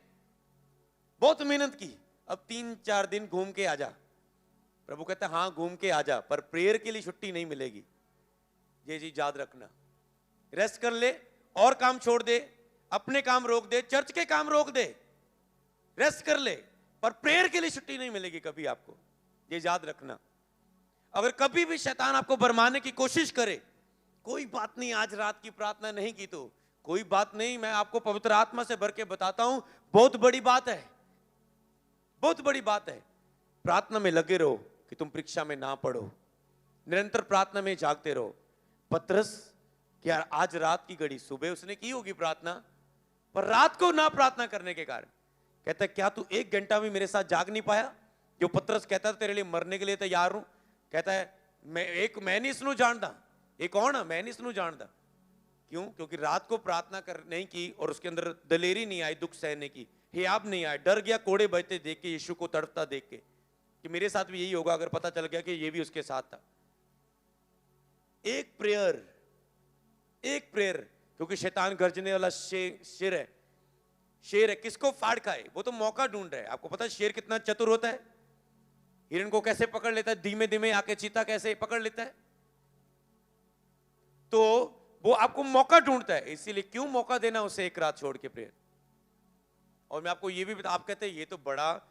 बहुत मेहनत की, अब 3-4 दिन घूम के आजा। प्रभु कहता है हां घूम के आजा, पर प्रेयर के लिए छुट्टी नहीं मिलेगी। ये चीज याद रखना। रेस्ट कर ले, और काम छोड़ दे, अपने काम रोक दे, चर्च के काम रोक दे, रेस्ट कर ले, पर प्रेयर के लिए छुट्टी नहीं मिलेगी कभी आपको। ये याद रखना। अगर कभी भी शैतान आपको भरमाने की कोशिश करे, कोई बात नहीं आज रात की प्रार्थना नहीं की तो कोई बात नहीं, मैं आपको पवित्र आत्मा से भर के बताता हूं, बहुत बड़ी बात है, बहुत बड़ी बात है। प्रार्थना में लगे रहो कि तुम परीक्षा में ना पढ़ो, निरंतर प्रार्थना में जागते रहो। पतरस क्या आज रात की घड़ी, सुबह उसने की होगी प्रार्थना, पर रात को ना प्रार्थना करने के कारण कहता है क्या तू 1 घंटा भी मेरे साथ जाग नहीं पाया? जो पतरस कहता था तेरे लिए मरने के लिए तैयार हूं, कहता है मैं नहीं इसनू जानता, एक कौन है, मैं नहीं इसनू जानता। क्यों? क्योंकि रात को प्रार्थना कर नहीं की और उसके अंदर दलेरी नहीं आई दुख सहने की, हियाब नहीं आया, डर गया कोड़े बजते देख के, यीशु को तड़पता देख के कि मेरे साथ भी यही होगा अगर पता चल गया कि ये भी उसके साथ था। एक प्रेयर, क्योंकि शैतान गर्जने वाला शेर है, किसको फाड़ खाए, वो तो मौका ढूंढ रहा है। आपको पता है शेर कितना चतुर होता है, हिरण को कैसे पकड़ लेता है, धीमे धीमे आके चीता कैसे पकड़ लेता है। तो वो आपको मौका ढूंढता है, इसीलिए क्यों मौका देना उसे एक रात छोड़ के प्रेयर। और मैं आपको ये भी बता, आप कहते हैं ये तो बड़ा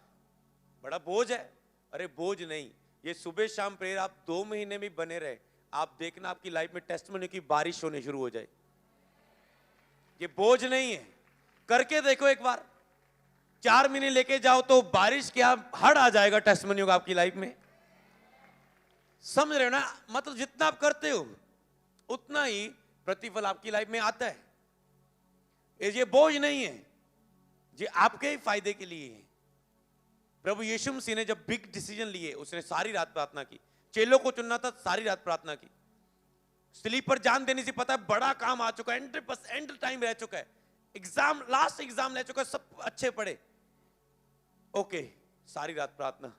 बोझ है। अरे बोझ नहीं, ये सुबह शाम प्रेयर आप 2 महीने में बने रहे, आप देखना आपकी लाइफ में टेस्टिमनी की बारिश होने शुरू हो जाए। ये बोझ नहीं है, करके देखो एक बार, 4 महीने लेके जाओ तो बारिश क्या हड़ आ जाएगा टेस्टिमनी का आपकी लाइफ में। समझ रहे हो ना? मतलब जितना आप करते हो उतना ही प्रतिफल आपकी लाइफ में आता है। ये बोझ नहीं है, ये आपके ही फायदे के लिए है। प्रभु यीशु मसीह ने जब बिग डिसीजन लिए, उसने सारी रात प्रार्थना की, चेलों को चुनना था, सारी रात प्रार्थना की, स्लीप पर जान देने से पता है बड़ा काम आ चुका है, एंड टाइम रह चुका है, एग्जाम, लास्ट एग्जाम रह चुका है, सब अच्छे पढ़े, ओके, सारी रात प्रार्थना।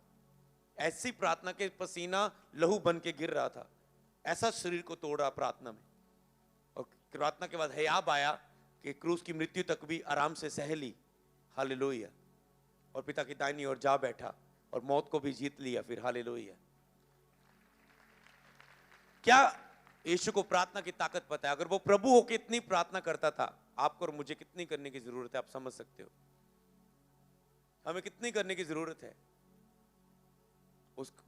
ऐसी प्रार्थना के पसीना लहू बन के गिर रहा था, ऐसा शरीर को तोड़ रहा प्रार्थना में। और प्रार्थना के बाद हयाब आया कि क्रूस की मृत्यु तक भी आराम से सह ली, हालेलुया, और पिता की दाहिनी ओर जा बैठा और मौत को भी जीत लिया फिर, हालेलुया। क्या यीशु को प्रार्थना की ताकत पता है? अगर वो प्रभु होकर इतनी प्रार्थना करता था, आपको और मुझे कितनी करने की जरूरत है? आप समझ सकते हो हमें कितनी करने की जरूरत है उसको।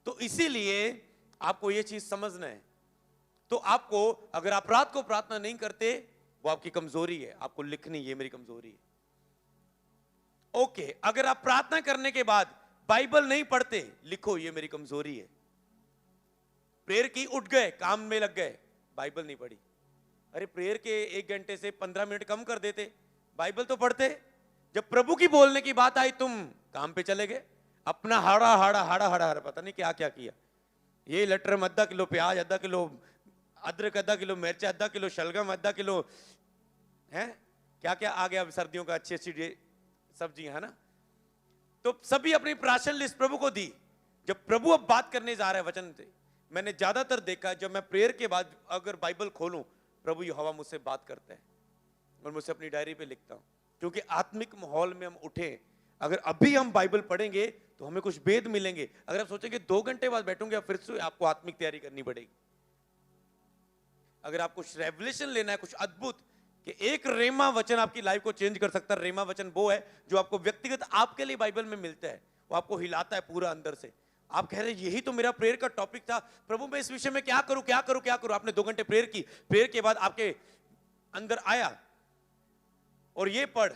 तो इसीलिए आपको ये चीज समझना है। तो आपको, अगर आप रात को प्रार्थना नहीं करते वो आपकी कमजोरी है, आपको लिखनी, ये मेरी कमजोरी है। ओके, अगर आप प्रार्थना करने के बाद बाइबल नहीं पढ़ते, लिखो ये मेरी कमजोरी है। प्रेयर की, उठ गए, काम में लग गए, बाइबल नहीं पढ़ी। अरे प्रेयर के 1 घंटे से 15 मिनट कम कर देते, बाइबल तो पढ़ते। जब प्रभु की बोलने की बात आई, तुम काम पे चले गए, अपना हाड़ा हाड़ा हाड़ा हाड़ा हाड़ा पता नहीं क्या क्या किया। ये लटर आधा किलो प्याज, आधा किलो अदरक, आधा किलो मिर्च, आधा किलो शलगम, आधा किलो है क्या क्या आ गया सर्दियों का, अच्छी अच्छी सब्जी है ना। तो सभी अपनी प्राशन लिस्ट प्रभु को दी। जब प्रभु अब बात करने जा रहा है वचन से, मैंने ज्यादातर देखा जब मैं प्रेयर के बाद अगर बाइबल खोलूं, प्रभु यहोवा मुझसे बात करता है और मुझसे अपनी डायरी पे लिखता हूं। क्योंकि आत्मिक माहौल में हम उठे, अगर अभी हम बाइबल पढ़ेंगे तो हमें कुछ भेद मिलेंगे। अगर आप सोचेंगे 2 घंटे बाद बैठूंगे, फिर से आपको आत्मिक तैयारी करनी पड़ेगी। अगर आपको रेवलेशन लेना है कुछ अद्भुत, कि एक रेमा वचन आपकी लाइफ को चेंज कर सकता है। रेमा वचन वो है जो आपको व्यक्तिगत आपके लिए बाइबल में मिलता है, वो आपको हिलाता है पूरा अंदर से। आप कह रहे हैं यही तो मेरा प्रेयर का टॉपिक था, प्रभु मैं इस विषय में क्या करूं क्या करूं क्या करूं। आपने 2 घंटे प्रेयर की, प्रेयर के बाद आपके अंदर आया और ये पढ़,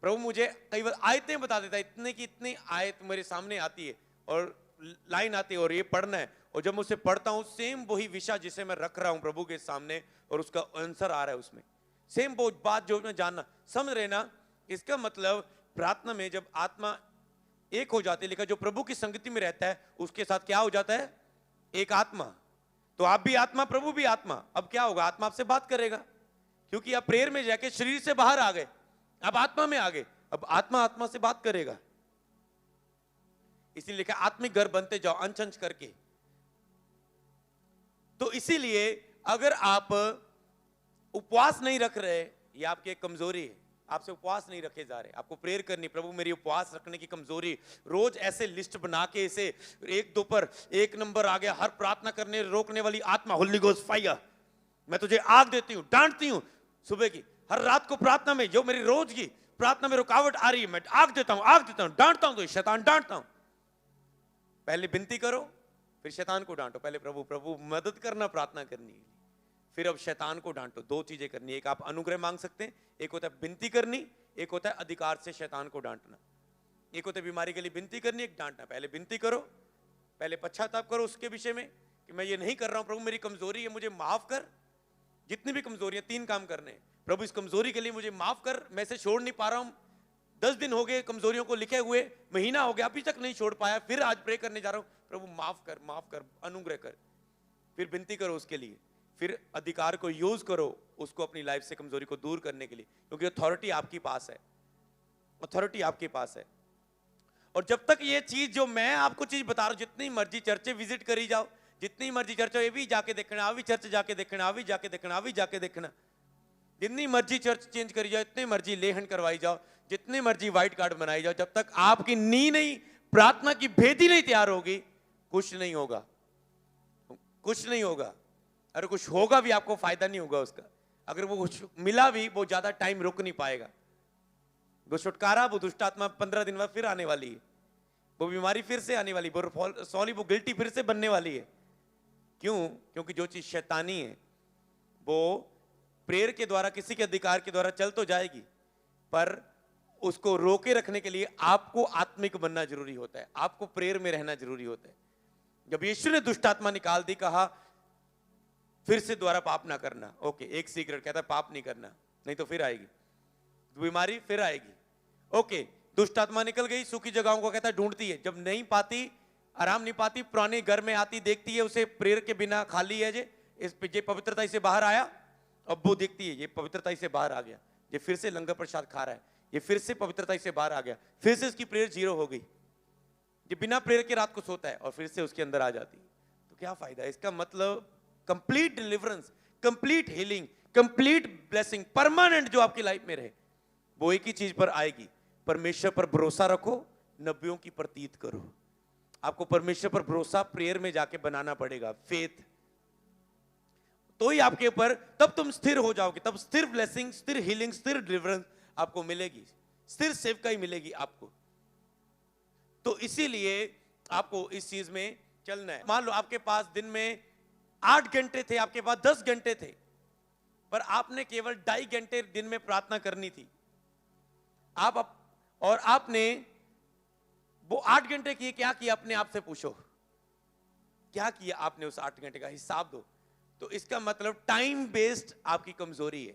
प्रभु मुझे कई बार आयतें बता देता है, इतने की इतनी आयत मेरे सामने आती है और लाइन आती है और ये पढ़ना है। और जब मैं उसे पढ़ता हूं, सेम वही विषय जिसे मैं रख रहा हूं प्रभु के सामने और उसका आंसर आ रहा है उसमें, सेम वो बात जो मैं जानना, समझ रहे ना। इसका मतलब प्रार्थना में जब आत्मा एक हो जाती है, लिखा जो प्रभु की संगति में रहता है उसके साथ क्या हो जाता है, एक आत्मा। तो आप भी आत्मा, प्रभु भी आत्मा। अब क्या होगा, आत्मा आपसे बात करेगा, क्योंकि आप प्रेयर में जाके शरीर से बाहर आ गए, अब आत्मा में आ गए, अब आत्मा आत्मा से बात करेगा। इसीलिए लिखा आत्मिक घर बनते जाओ अंश अंश करके। तो इसीलिए अगर आप उपवास नहीं रख रहे, ये आपकी एक कमजोरी है, आपसे उपवास नहीं रखे जा रहे, आपको प्रेयर करनी, प्रभु मेरी उपवास रखने की कमजोरी। रोज ऐसे लिस्ट बना के इसे 1-2 पर 1 नंबर आ गया, हर प्रार्थना करने रोकने वाली आत्मा, होली गोस्ट फायर, मैं तुझे आग देती हूं, डांटती हूं। सुबह की हर रात को प्रार्थना में जो मेरी रोज की प्रार्थना में रुकावट आ रही है, मैं आग देता हूं, डांटता हूं, तो शैतान डांटता हूं। पहले विनती करो, फिर शैतान को डांटो। पहले प्रभु प्रभु मदद करना प्रार्थना करनी है, फिर अब शैतान को डांटो। 2 चीजें करनी है, एक आप अनुग्रह मांग सकते हैं, एक होता है विनती करनी, एक होता है अधिकार से शैतान को डांटना। एक होता है बीमारी के लिए विनती करनी, एक डांटना। पहले विनती करो, पहले पश्चाताप करो उसके विषय में कि मैं ये नहीं कर रहा हूं प्रभु, मेरी कमजोरी है, मुझे माफ कर। जितनी भी कमजोरियां, 3 काम करने हैं, प्रभु इस कमजोरी के लिए मुझे माफ कर, मैं इसे छोड़ नहीं पा रहा हूं, 10 दिन हो गए कमजोरियों को लिखे हुए, महीना हो गया अभी तक नहीं छोड़ पाया, फिर आज प्रे करने जा रहा हूं, प्रभु माफ कर, अनुग्रह कर। फिर विनती करो उसके लिए, फिर अधिकार को यूज करो उसको अपनी लाइफ से कमजोरी को दूर करने के लिए, क्योंकि अथॉरिटी आपके पास है, अथॉरिटी आपके पास है। और जब तक ये चीज जो मैं आपको चीज बता रहा हूं, जितनी मर्जी चर्चे विजिट करी जाओ, जितनी मर्जी चर्च, ये भी जाके देखना, आ भी चर्च जाके देखना, आ भी जाके देखना, आ भी जाके देखना, जितनी मर्जी चर्च चेंज करी जाओ, इतनी मर्जी लेहन करवाई जाओ, जितनी मर्जी व्हाइट कार्ड बनाई जाओ, जब तक आपकी नी नहीं, प्रार्थना की भेदी नहीं तैयार होगी, कुछ नहीं होगा, कुछ नहीं होगा। अरे कुछ होगा भी आपको फायदा नहीं होगा उसका। अगर वो कुछ मिला भी, वो ज्यादा टाइम रुक नहीं पाएगा। वो छुटकारा, वो दुष्ट आत्मा 15 दिन बाद फिर आने वाली है, वो बीमारी फिर से आने वाली, वो गिल्टी फिर से बनने वाली है। क्यों? क्योंकि जो चीज शैतानी है वो प्रेयर के द्वारा, किसी के अधिकार के द्वारा चल तो जाएगी, पर उसको रोके रखने के लिए आपको आत्मिक बनना जरूरी होता है, आपको प्रेयर में रहना जरूरी होता है। जब यीशु ने दुष्ट आत्मा निकाल दी, कहा फिर से दोबारा पाप ना करना। ओके, एक सीक्रेट कहता है पाप नहीं करना, नहीं तो फिर आएगी बीमारी, फिर आएगी। ओके, दुष्ट आत्मा निकल गई, सूखी जगहों को कहता है ढूंढती है, जब नहीं पाती, आराम नहीं पाती, पुराने घर में आती, देखती है उसे प्रेयर के बिना खाली है, ये पवित्रता से बाहर आया, अब वो देखती है ये पवित्रता से बाहर आ गया, ये फिर से लंगर प्रसाद खा रहा है, ये फिर से पवित्रता से बाहर आ गया, फिर से इसकी प्रेयर 0 हो गई, ये बिना प्रेयर के रात को सोता है और फिर से उसके अंदर आ जाती है। तो क्या फायदा है? इसका मतलब complete deliverance, complete healing, complete blessing, permanent जो आपकी लाइफ में रहे, वो एक ही चीज पर आएगी, परमेश्वर पर भरोसा रखो, नबियों की प्रतीत करो। आपको परमेश्वर पर भरोसा प्रेयर में जाके बनाना पड़ेगा, फेथ, तो ही आपके ऊपर, तब तुम स्थिर हो जाओगे, तब स्थिर ब्लेसिंग, स्थिर हीलिंग, स्थिर डिलीवरेंस आपको मिलेगी, स्थिर सेवकाई मिलेगी आपको। तो इसीलिए आपको इस चीज में चलना है। मान लो आपके पास दिन में 8 घंटे थे, आपके पास 10 घंटे थे, पर आपने केवल 2.5 घंटे दिन में प्रार्थना करनी थी। और आपने वो 8 घंटे किए, क्या किया अपने आप से पूछो, क्या किया आपने उस 8 घंटे का हिसाब दो। तो इसका मतलब टाइम बेस्ड आपकी कमजोरी है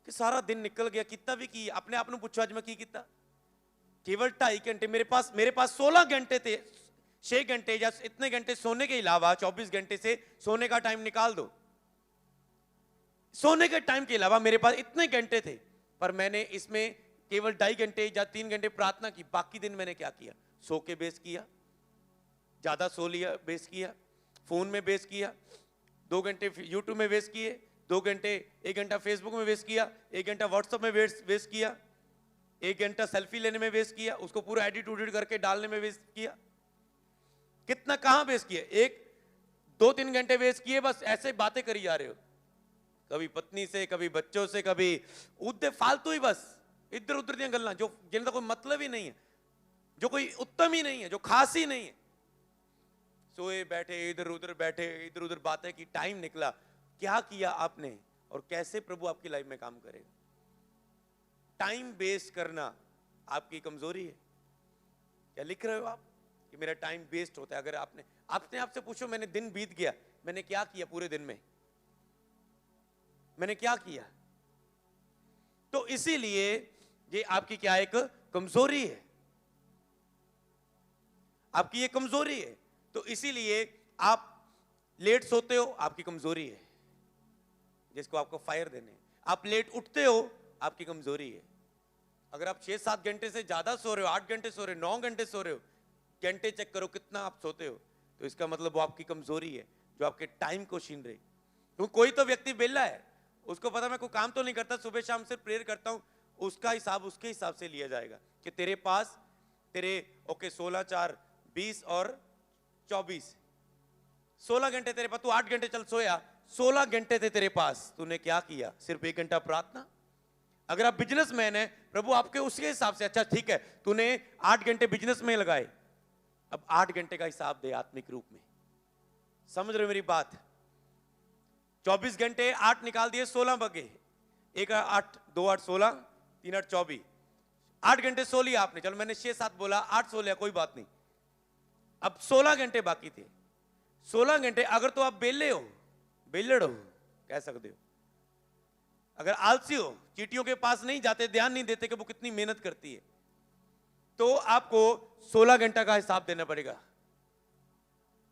कि सारा दिन निकल गया, कितना भी किया, अपने आप में पूछो आज मैं की कितना, केवल 2.5 घंटे। मेरे पास 16 घंटे थे, 6 घंटे या इतने घंटे सोने के अलावा 24 घंटे से सोने का टाइम निकाल दो, सोने के टाइम के अलावा मेरे पास इतने घंटे थे, पर मैंने इसमें केवल 2.5 घंटे या 3 घंटे प्रार्थना की। बाकी दिन मैंने क्या किया, सो के बेस किया, ज्यादा सो लिया बेस किया, फोन में बेस किया, 2 घंटे यूट्यूब में वेस्ट किए, 2 घंटे 1 घंटा फेसबुक में वेस्ट किया, 1 घंटा व्हाट्सएप में वेस्ट किया, 1 घंटा सेल्फी लेने में वेस्ट किया, उसको पूरा एडिट उडिट करके डालने में वेस्ट किया। कितना कहां वेस्ट किया, 1-2-3 घंटे वेस्ट किए, बस ऐसे बातें करी जा रहे हो, कभी पत्नी से, कभी बच्चों से, कभी उद्दे फालतू ही, बस इधर उधर दी गल्लां जो जिनका कोई मतलब ही नहीं है, जो कोई उत्तम ही नहीं है, जो खास ही नहीं है। सोए बैठे, इधर उधर बैठे, इधर उधर बातें की, टाइम निकला। क्या किया आपने और कैसे प्रभु आपकी लाइफ में काम करेगा। टाइम वेस्ट करना आपकी कमजोरी है। क्या लिख रहे हो आप कि मेरा टाइम वेस्ट होता है। अगर आपने आपसे पूछो, मैंने दिन बीत गया, मैंने क्या किया पूरे दिन में, मैंने क्या किया। तो इसीलिए ये आपकी क्या एक कमजोरी है, आपकी ये कमजोरी है। तो इसीलिए आप लेट सोते हो, आपकी कमजोरी है, जिसको आपको फायर देने। आप लेट उठते हो, आपकी कमजोरी है। अगर आप 6-7 घंटे से ज्यादा सो रहे हो, 8 घंटे सो रहे हो, 9 घंटे सो रहे हो, घंटे चेक करो कितना आप सोते हो, तो इसका मतलब वो आपकी कमजोरी है जो आपके टाइम को छीन रही। तो कोई तो व्यक्ति बेला है, उसको पता मैं कोई काम तो नहीं करता, सुबह शाम से प्रेयर करता हूं, उसका हिसाब उसके हिसाब से लिया जाएगा कि तेरे पास तेरे 16 4 20 और 24 16 घंटे तेरे पास, तू 8 घंटे चल सोया, 16 घंटे थे तेरे पास, तूने क्या किया, सिर्फ 1 घंटा प्रार्थना। अगर आप बिजनेसमैन है, प्रभु आपके उसके हिसाब से, अच्छा ठीक है तूने 8 घंटे बिजनेस में लगाए, अब 8 घंटे का हिसाब दे आत्मिक रूप में। समझ रहे हो मेरी बात। 24 घंटे 8 निकाल दिए, 16 बगे, 1 8 2 8 16 3 8 24, 8 घंटे सो लिया आपने। चलो मैंने 6-7 बोला, 8 सो लिया, कोई बात नहीं। अब 16 घंटे बाकी थे। 16 घंटे अगर तो आप बेले हो, बेलड़ हो कह सकते हो, अगर आलसी हो, चीटियों के पास नहीं जाते, ध्यान नहीं देते कि वो कितनी मेहनत करती है, तो आपको 16 घंटा का हिसाब देना पड़ेगा।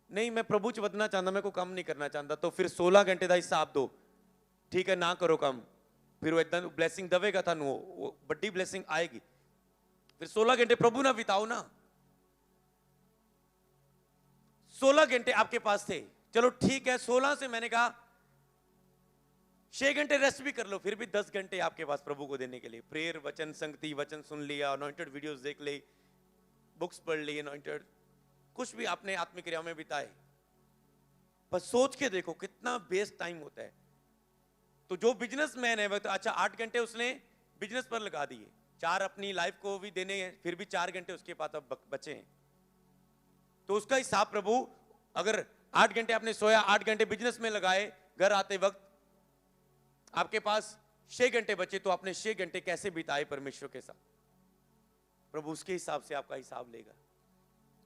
नहीं मैं प्रभु च बदना चाहता, मैं को काम नहीं करना चाहता, तो फिर 16 घंटे का हिसाब दो। ठीक है ना करो काम, फिर वो एकदम ब्लेसिंग दवेगा था, वो बड़ी ब्लेसिंग आएगी। फिर 16 घंटे प्रभु ना बिताओ ना। 16 घंटे आपके पास थे, चलो ठीक है, 16 से मैंने कहा 6 घंटे रेस्ट भी कर लो, फिर भी 10 घंटे आपके पास प्रभु को देने के लिए। प्रेयर, वचन संगति, वचन सुन लिया, अनॉइंटेड वीडियोस देख ली, बुक्स पढ़ ली, अनॉइंटेड कुछ भी आपने आत्मिक क्रिया में बिताए। बस सोच के देखो कितना बेस्ट टाइम होता है। तो जो बिजनेसमैन है, तो अच्छा 8 घंटे उसने बिजनेस पर लगा दिए, 4 अपनी लाइफ को भी देने हैं, फिर भी 4 घंटे उसके पास अब बचे हैं। तो उसका हिसाब प्रभु, अगर 8 घंटे आपने सोया, 8 घंटे बिजनेस में लगाए, घर आते वक्त आपके पास 6 घंटे बचे, तो आपने 6 घंटे कैसे बिताए परमेश्वर के साथ, प्रभु उसके हिसाब से आपका हिसाब लेगा।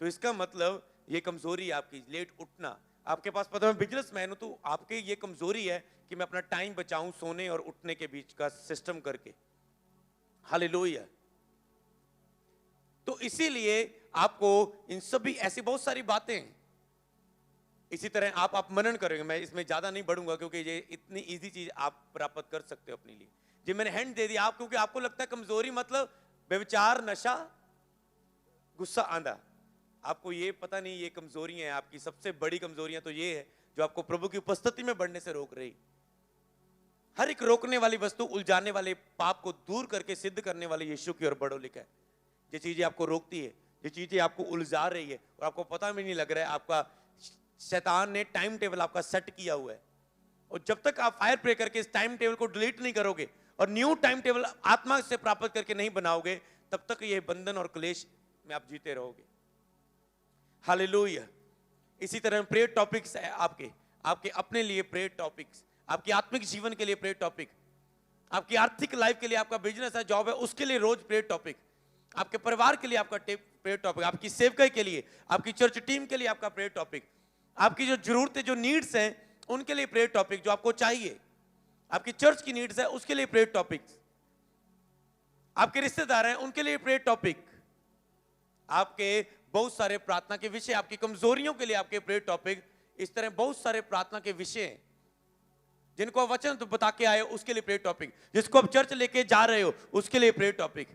तो इसका मतलब ये कमजोरी है आपकी, लेट उठना। आपके पास पता है मैं बिजनेसमैन हूं, तो आपके ये कमजोरी है कि मैं अपना टाइम बचाऊं सोने और उठने के बीच का सिस्टम करके। हालेलुया। तो इसीलिए आपको इन सभी ऐसी बहुत सारी बातें हैं। इसी तरह आप मनन करेंगे, मैं इसमें ज्यादा नहीं बढ़ूंगा क्योंकि ये इतनी इजी चीज आप प्राप्त कर सकते हो अपने लिए। जी मैंने हैंड दे दिया आप, क्योंकि आपको लगता है कमजोरी मतलब व्यभिचार, नशा, गुस्सा, आंधा। आपको ये पता नहीं ये कमजोरियां हैं आपकी। सबसे बड़ी कमजोरियां तो ये है जो आपको प्रभु की उपस्थिति में बढ़ने से रोक रही। हर एक रोकने वाली वस्तु, उलझाने वाले पाप को दूर करके सिद्ध करने वाले यीशु की ओर बढ़ो लिखा है। ये चीजें आपको रोकती है, ये चीजें आपको उलझा रही है और आपको पता भी नहीं लग रहा है, आपका शैतान ने टाइम टेबल आपका सेट किया हुआ है। और जब तक आप फायर प्रे करके इस टाइम टेबल को डिलीट नहीं करोगे और न्यू टाइम टेबल आत्मा से प्राप्त करके नहीं बनाओगे, तब तक ये बंधन और क्लेश में आप जीते रहोगे। हालेलुया। इसी तरह प्रेयर टॉपिक्स है आपके अपने लिए प्रेयर टॉपिक्स। आपकी आत्मिक जीवन के लिए प्रेयर टॉपिक, आपकी आर्थिक लाइफ के लिए, आपका बिजनेस है, जॉब है, उसके लिए रोज प्रेयर टॉपिक, आपके परिवार के लिए आपका प्रेयर टॉपिक, आपकी सेवकाई के लिए, आपकी चर्च टीम के लिए आपका प्रेयर टॉपिक, आपकी जो जरूरतें, जो नीड्स हैं उनके लिए प्रेयर टॉपिक, जो आपको चाहिए, आपकी चर्च की नीड्स है उसके लिए प्रेयर टॉपिक, आपके रिश्तेदार हैं उनके लिए प्रेयर टॉपिक, आपके बहुत सारे प्रार्थना के विषय, आपकी कमजोरियों के लिए आपके प्रेयर टॉपिक, इस तरह बहुत सारे प्रार्थना के विषय हैं जिनको आप वचन तो बता के आए उसके लिए प्रेयर टॉपिक, जिसको आप चर्च लेके जा रहे हो उसके लिए प्रेयर टॉपिक,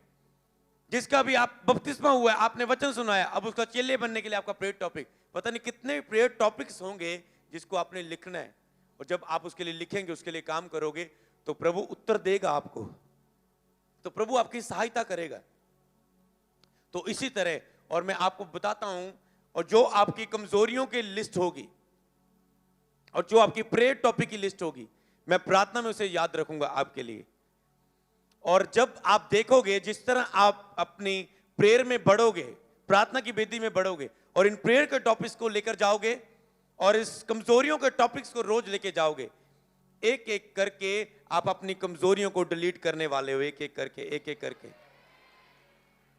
जिसका भी आप बपतिस्मा हुआ है, आपने वचन सुनाया, अब उसका चेले बनने के लिए आपका प्रेयर टॉपिक, पता नहीं कितने प्रेयर टॉपिक्स होंगे जिसको आपने लिखना है। और जब आप उसके लिए लिखेंगे, उसके लिए काम करोगे, तो प्रभु उत्तर देगा आपको, तो प्रभु आपकी सहायता करेगा। तो इसी तरह, और मैं आपको बताता हूं, और जो आपकी कमजोरियों की लिस्ट होगी और जो आपकी प्रेयर टॉपिक की लिस्ट होगी, मैं प्रार्थना में उसे याद रखूंगा आपके लिए। और जब आप देखोगे जिस तरह आप अपनी प्रेयर में बढ़ोगे, प्रार्थना की वेदी में बढ़ोगे, और इन प्रेयर के टॉपिक्स को लेकर जाओगे और इस कमजोरियों के टॉपिक्स को रोज लेके जाओगे, एक एक करके आप अपनी कमजोरियों को डिलीट करने वाले हो, एक एक करके, एक एक करके।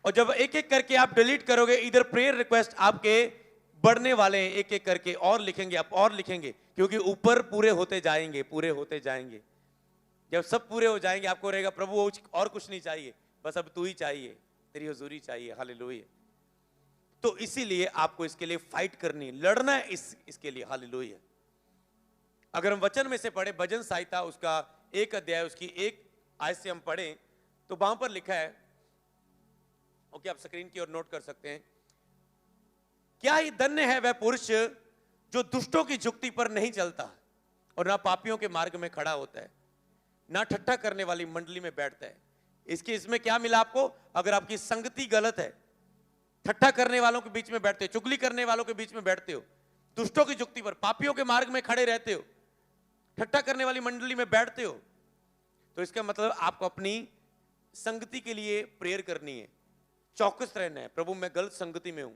और जब एक एक करके आप डिलीट करोगे, इधर प्रेयर रिक्वेस्ट आपके बढ़ने वाले हैं, एक एक करके और लिखेंगे आप, और लिखेंगे, क्योंकि ऊपर पूरे होते जाएंगे, पूरे होते जाएंगे। जब सब पूरे हो जाएंगे, आपको रहेगा प्रभु और कुछ नहीं चाहिए, बस अब तू ही चाहिए, तेरी हुजूरी चाहिए। हालेलुया। तो इसीलिए आपको इसके लिए फाइट करनी, लड़ना है इसके लिए। हालेलुया। अगर हम वचन में से पढ़े, भजन संहिता उसका 1 अध्याय उसकी 1 आयत से हम पढ़े, तो वहां पर लिखा है, ओके आप स्क्रीन की ओर नोट कर सकते हैं, क्या ही धन्य है वह पुरुष जो दुष्टों की जुक्ति पर नहीं चलता और ना पापियों के मार्ग में खड़ा होता है, ना ठट्ठा करने वाली मंडली में बैठता है। इसमें क्या मिला आपको? अगर आपकी संगति गलत है, ठट्ठा करने वालों के बीच में बैठते हो, चुगली करने वालों के बीच में बैठते हो, दुष्टों की जुक्ति पर, पापियों के मार्ग में खड़े रहते हो, ठट्ठा करने वाली मंडली में बैठते हो, तो इसका मतलब आपको अपनी संगति के लिए प्रेयर करनी है, चौकस रहना है। प्रभु मैं गलत संगति में हूं,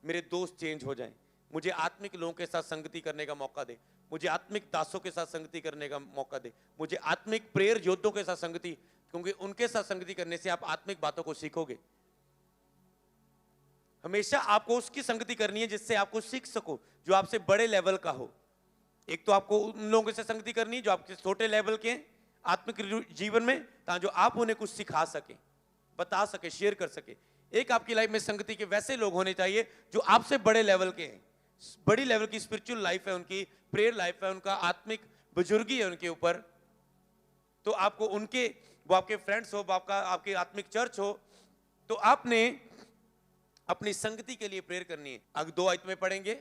मेरे दोस्त चेंज हो जाएं, मुझे आत्मिक लोगों के साथ संगति करने का मौका दे, मुझे आत्मिक दासों के साथ संगति करने का मौका दे, मुझे आत्मिक प्रेयर योद्धों के साथ संगति, क्योंकि उनके साथ संगति करने से आप आत्मिक बातों को सीखोगे। हमेशा आपको उसकी संगति करनी है जिससे आपको सीख सको, जो आपसे बड़े लेवल का हो। एक तो आपको उन लोगों से संगति करनी है जो आपके छोटे लेवल के हैं आत्मिक जीवन में, ताकि जो आप उन्हें कुछ सिखा सके, बता सके, शेयर कर सके। एक आपकी लाइफ में संगति के वैसे लोग होने चाहिए जो आपसे बड़े लेवल के हैं, बड़ी लेवल की स्पिरिचुअल लाइफ है उनकी, प्रेयर लाइफ है, उनका आत्मिक बुजुर्गी है उनके ऊपर। तो आपको उनके, वो आपके फ्रेंड्स हो, आपके आत्मिक चर्च हो, तो आपने अपनी संगति के लिए प्रेयर करनी है। अगर 2 आयत में पढ़ेंगे,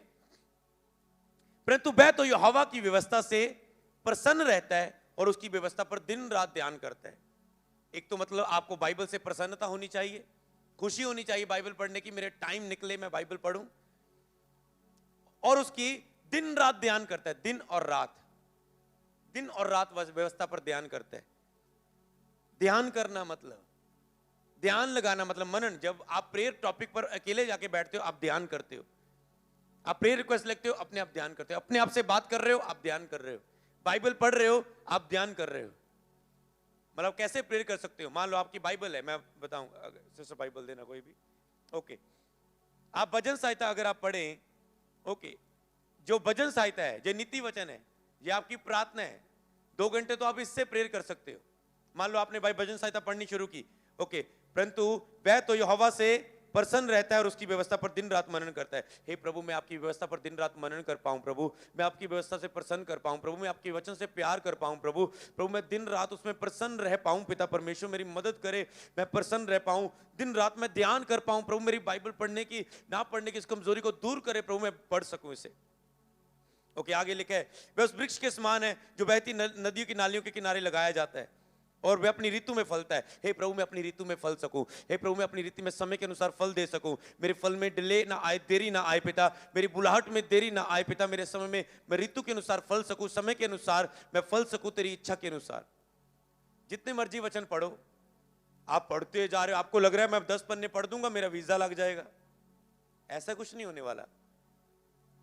परंतु वह तो यहोवा की व्यवस्था से प्रसन्न रहता है और उसकी व्यवस्था पर दिन रात ध्यान करता है। एक तो मतलब आपको बाइबल से प्रसन्नता होनी चाहिए, खुशी होनी चाहिए बाइबल पढ़ने की, मेरे टाइम निकले मैं बाइबल पढ़ूं, और उसकी दिन रात ध्यान करता है, दिन और रात व्यवस्था पर ध्यान करता है। ध्यान करना मतलब ध्यान लगाना, मतलब मनन। जब आप प्रेयर टॉपिक पर अकेले जाके बैठते हो, आप ध्यान करते हो, आप प्रेयर रिक्वेस्ट लिखते हो, अपने आप ध्यान करते हो, अपने आप से बात कर रहे हो, आप ध्यान कर रहे हो, बाइबल पढ़ रहे हो, आप ध्यान कर रहे हो। मतलब कैसे प्रेयर कर सकते हो? मान लो आपकी बाइबल है, मैं बताऊंगा, सिस्टर बाइबल देना कोई भी, ओके। आप भजन संहिता अगर आप पढ़ें, ओके, जो भजन संहिता है, जो नीति वचन है, ये आपकी प्रार्थना है। 2 घंटे तो आप इससे प्रेयर कर सकते हो। मान लो आपने भाई भजन संहिता पढ़नी शुरू की, ओके, परंतु वह तो यहोवा से प्रसन्न रहता है और उसकी व्यवस्था पर दिन रात मनन करता है। हे प्रभु मैं आपकी व्यवस्था पर दिन रात मनन कर पाऊं, प्रभु मैं आपकी व्यवस्था से प्रसन्न कर पाऊं, प्रभु मैं आपके वचन से प्यार कर पाऊं, प्रभु मैं दिन रात उसमें प्रसन्न रह पाऊं। पिता परमेश्वर मेरी मदद करे, मैं प्रसन्न रह पाऊं, दिन रात मैं ध्यान कर पाऊं। प्रभु मेरी बाइबल पढ़ने की, ना पढ़ने की इस कमजोरी को दूर करे, प्रभु मैं पढ़ सकूं इसे। ओके, आगे लिखा है, वह उस वृक्ष के समान है जो बहती नदियों की नालियों के किनारे लगाया जाता है और वह अपनी ऋतु में फलता है। हे प्रभु मैं अपनी ऋतु में फल सकूं, हे प्रभु मैं अपनी ऋतु में समय के अनुसार फल दे सकूं, मेरे फल में डिले ना आए, देरी ना आए पिता, मेरी बुलाहट में देरी ना आए पिता, मेरे समय में मैं ऋतु के अनुसार फल सकूं, समय के अनुसार मैं फल सकूं, तेरी इच्छा के अनुसार। जितने मर्जी वचन पढ़ो, आप पढ़ते जा रहे हो, आपको लग रहा है मैं 10 पन्ने पढ़ दूंगा मेरा वीजा लग जाएगा, ऐसा कुछ नहीं होने वाला।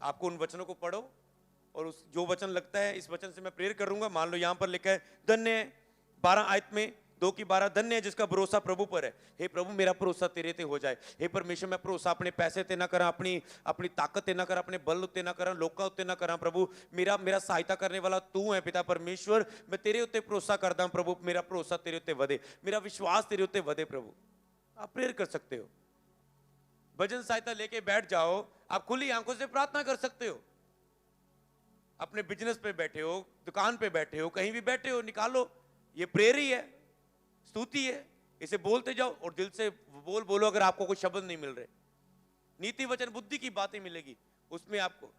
आपको उन वचनों को पढ़ो, और उस जो वचन लगता है इस वचन से मैं प्रेयर करूंगा। मान लो यहां पर लिखा है धन्य है 12 आयत में 2:12, धन्य है जिसका भरोसा प्रभु पर है। हे प्रभु मेरा भरोसा तेरे ते हो जाए। हे परमेश्वर मैं भरोसा अपने पैसे ते ना करा, अपनी ताकत ते ना करा, अपने बल उत्ते ना करा, लोकां उत्ते ना करा। प्रभु मेरा सहायता करने वाला तू है पिता परमेश्वर, मैं तेरे उत्ते भरोसा करता हूं। प्रभु मेरा भरोसा तेरे उत्ते वधे, मेरा विश्वास तेरे उत्ते वधे। प्रभु आप प्रेयर कर सकते हो, भजन सहायता लेके बैठ जाओ, आप खुली आंखों से प्रार्थना कर सकते हो। अपने बिजनेस पे बैठे हो, दुकान पे बैठे हो, कहीं भी बैठे हो, निकालो, ये प्रेयर ही है, स्तुति है। इसे बोलते जाओ और दिल से बोलो। अगर आपको कोई शब्द नहीं मिल रहे, नीति वचन बुद्धि की बातें मिलेगी उसमें आपको।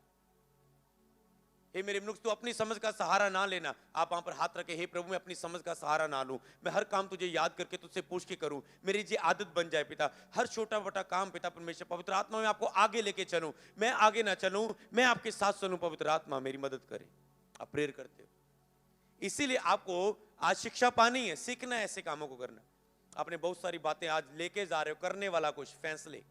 हे मेरे मनुष्य तू अपनी समझ का सहारा ना लेना। आप वहां पर हाथ रखे, हे प्रभु मैं अपनी समझ का सहारा ना लूं, मैं हर काम तुझे याद करके तुझसे पूछ के करूं, मेरी ये आदत बन जाए पिता। हर छोटा बड़ा काम पिता परमेश्वर पवित्र आत्मा में आपको आगे लेके चलूं, मैं आगे ना चलूं, मैं आपके साथ चलूं। पवित्र आत्मा मेरी मदद करे। आप प्रेयर करते हो, इसीलिए आपको आज शिक्षा पानी है, सीखना है ऐसे कामों को करना। आपने बहुत सारी बातें आज लेके जा रहे हो, करने वाला कुछ फैसले।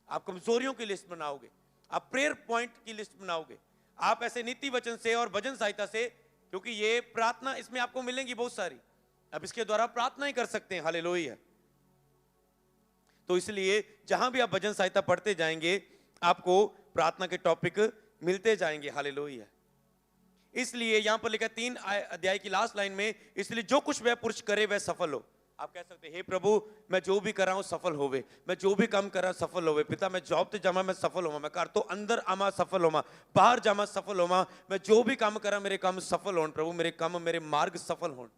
आप कमजोरियों की लिस्ट बनाओगे, आप प्रेयर पॉइंट की लिस्ट बनाओगे, आप ऐसे नीति वचन से और भजन सहायता से, क्योंकि ये प्रार्थना इसमें आपको मिलेंगी बहुत सारी, अब इसके द्वारा प्रार्थना ही कर सकते हैं। हालेलुया। तो इसलिए जहां भी आप भजन सहायता पढ़ते जाएंगे आपको प्रार्थना के टॉपिक मिलते जाएंगे। हालेलुया। इसलिए यहां पर लिखा 3 अध्याय की लास्ट लाइन में, इसलिए जो कुछ वह पुरुष करे वह सफल हो। आप कह सकते हैं हे प्रभु मैं जो भी कर रहा हूं सफल होवे, मैं जो भी काम कर रहा हूं सफल होवे। पिता मैं जॉब ते जामा मैं सफल होवा, मैं कर तो अंदर आमा सफल होवा, बाहर जामा सफल होवा, मैं जो भी काम कर रहा मेरे काम सफल होन। प्रभु मेरे काम मेरे मार्ग सफल होन।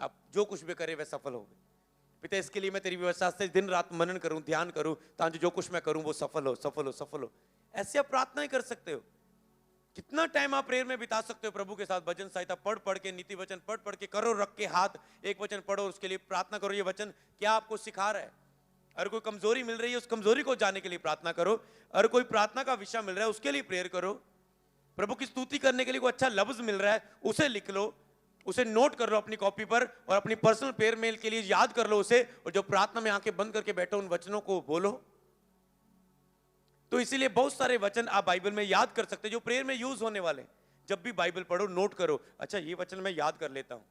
आप जो कुछ भी करे वह सफल होवे पिता। इसके लिए मैं तेरी व्यवस्था से दिन रात मनन करूं, ध्यान करूं, ताकि जो कुछ मैं करूं वो सफल हो, सफल हो, सफल हो। ऐसे आप प्रार्थना ही कर सकते हो। कितना टाइम आप प्रेयर में बिता सकते हो प्रभु के साथ। भजन सहायता पढ़ पढ़ के, नीति वचन पढ़ पढ़ के, करो रख के हाथ, एक वचन पढ़ो उसके लिए प्रार्थना करो। ये वचन क्या आपको सिखा रहा है? अगर कोई कमजोरी मिल रही है उस कमजोरी को जानने के लिए प्रार्थना करो। अगर कोई प्रार्थना का विषय मिल रहा है उसके लिए प्रेयर करो। प्रभु की स्तुति करने के लिए कोई अच्छा लफ्ज मिल रहा है उसे लिख लो, उसे नोट कर लो अपनी कॉपी पर, और अपनी पर्सनल प्रेयर मेल के लिए याद कर लो उसे। और जो प्रार्थना में आंखें बंद करके बैठो उन वचनों को बोलो। तो इसीलिए बहुत सारे वचन आप बाइबल में याद कर सकते हैं जो प्रेयर में यूज होने वाले। जब भी बाइबल पढ़ो नोट करो, अच्छा ये वचन मैं याद कर लेता हूं।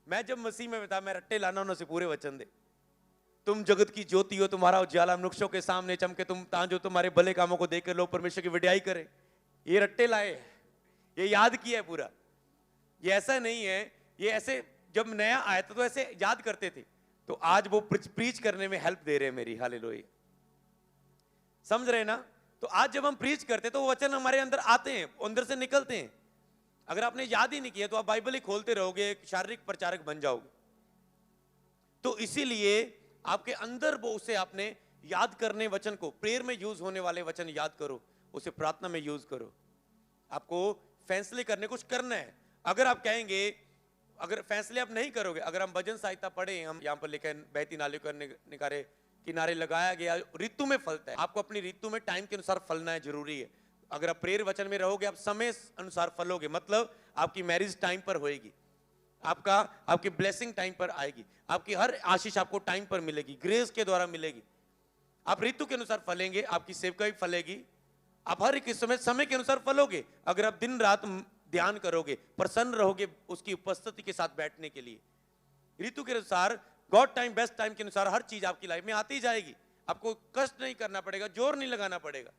मैं जब मसीह में बता, मैं रट्टे लाना उनसे पूरे वचन दे। तुम जगत की ज्योति हो, तुम्हारा उजाला मनुष्यों के सामने चमके, तुम ताजो तुम्हारे भले कामों को देखकर लोग परमेश्वर की वडियाई करें। ये रट्टे लाए, ये याद किया है पूरा। ये ऐसा नहीं है, ये ऐसे जब नया आया था तो ऐसे याद करते थे, तो आज वो प्रीच करने में हेल्प दे रहे हैं मेरी। हालेलुया। समझ रहे ना? तो आज जब हम प्रीच करते तो वो वचन हमारे अंदर आते हैं, अंदर से निकलते हैं। अगर आपने याद ही नहीं किया तो आप बाइबल ही खोलते रहोगे, शारीरिक प्रचारक बन जाओगे। तो इसीलिए आपके अंदर वो उसे आपने याद करने वचन को, प्रेयर में यूज होने वाले वचन याद करो, उसे प्रार्थना में यूज करो। आपको फैसले करने कुछ करना है। अगर आप कहेंगे, अगर फैसले आप नहीं करोगे, अगर हम भजन सहायता पढ़े, हम यहाँ पर लिखा है बहती नालियों के किनारे लगाया गया ऋतु में फलता है। आपको अपनी ऋतु में टाइम के अनुसार फलना है, जरूरी है। अगर आप प्रेयर वचन में रहोगे आप समय अनुसार फलोगे, मतलब आपकी मैरिज टाइम पर होएगी, आपकी ब्लेसिंग टाइम पर आएगी, आपकी हर आशीष आपको टाइम पर मिलेगी, ग्रेस के द्वारा मिलेगी। आप ऋतु के अनुसार फलेंगे, आपकी सेवकाई फलेगी, आप हर एक समय के अनुसार फलोगे। अगर आप दिन रात ध्यान करोगे, प्रसन्न रहोगे उसकी उपस्थिति के साथ बैठने के लिए, ऋतु के अनुसार, गॉड टाइम, बेस्ट टाइम के अनुसार हर चीज आपकी लाइफ में आती जाएगी। आपको कष्ट नहीं करना पड़ेगा, जोर नहीं लगाना पड़ेगा।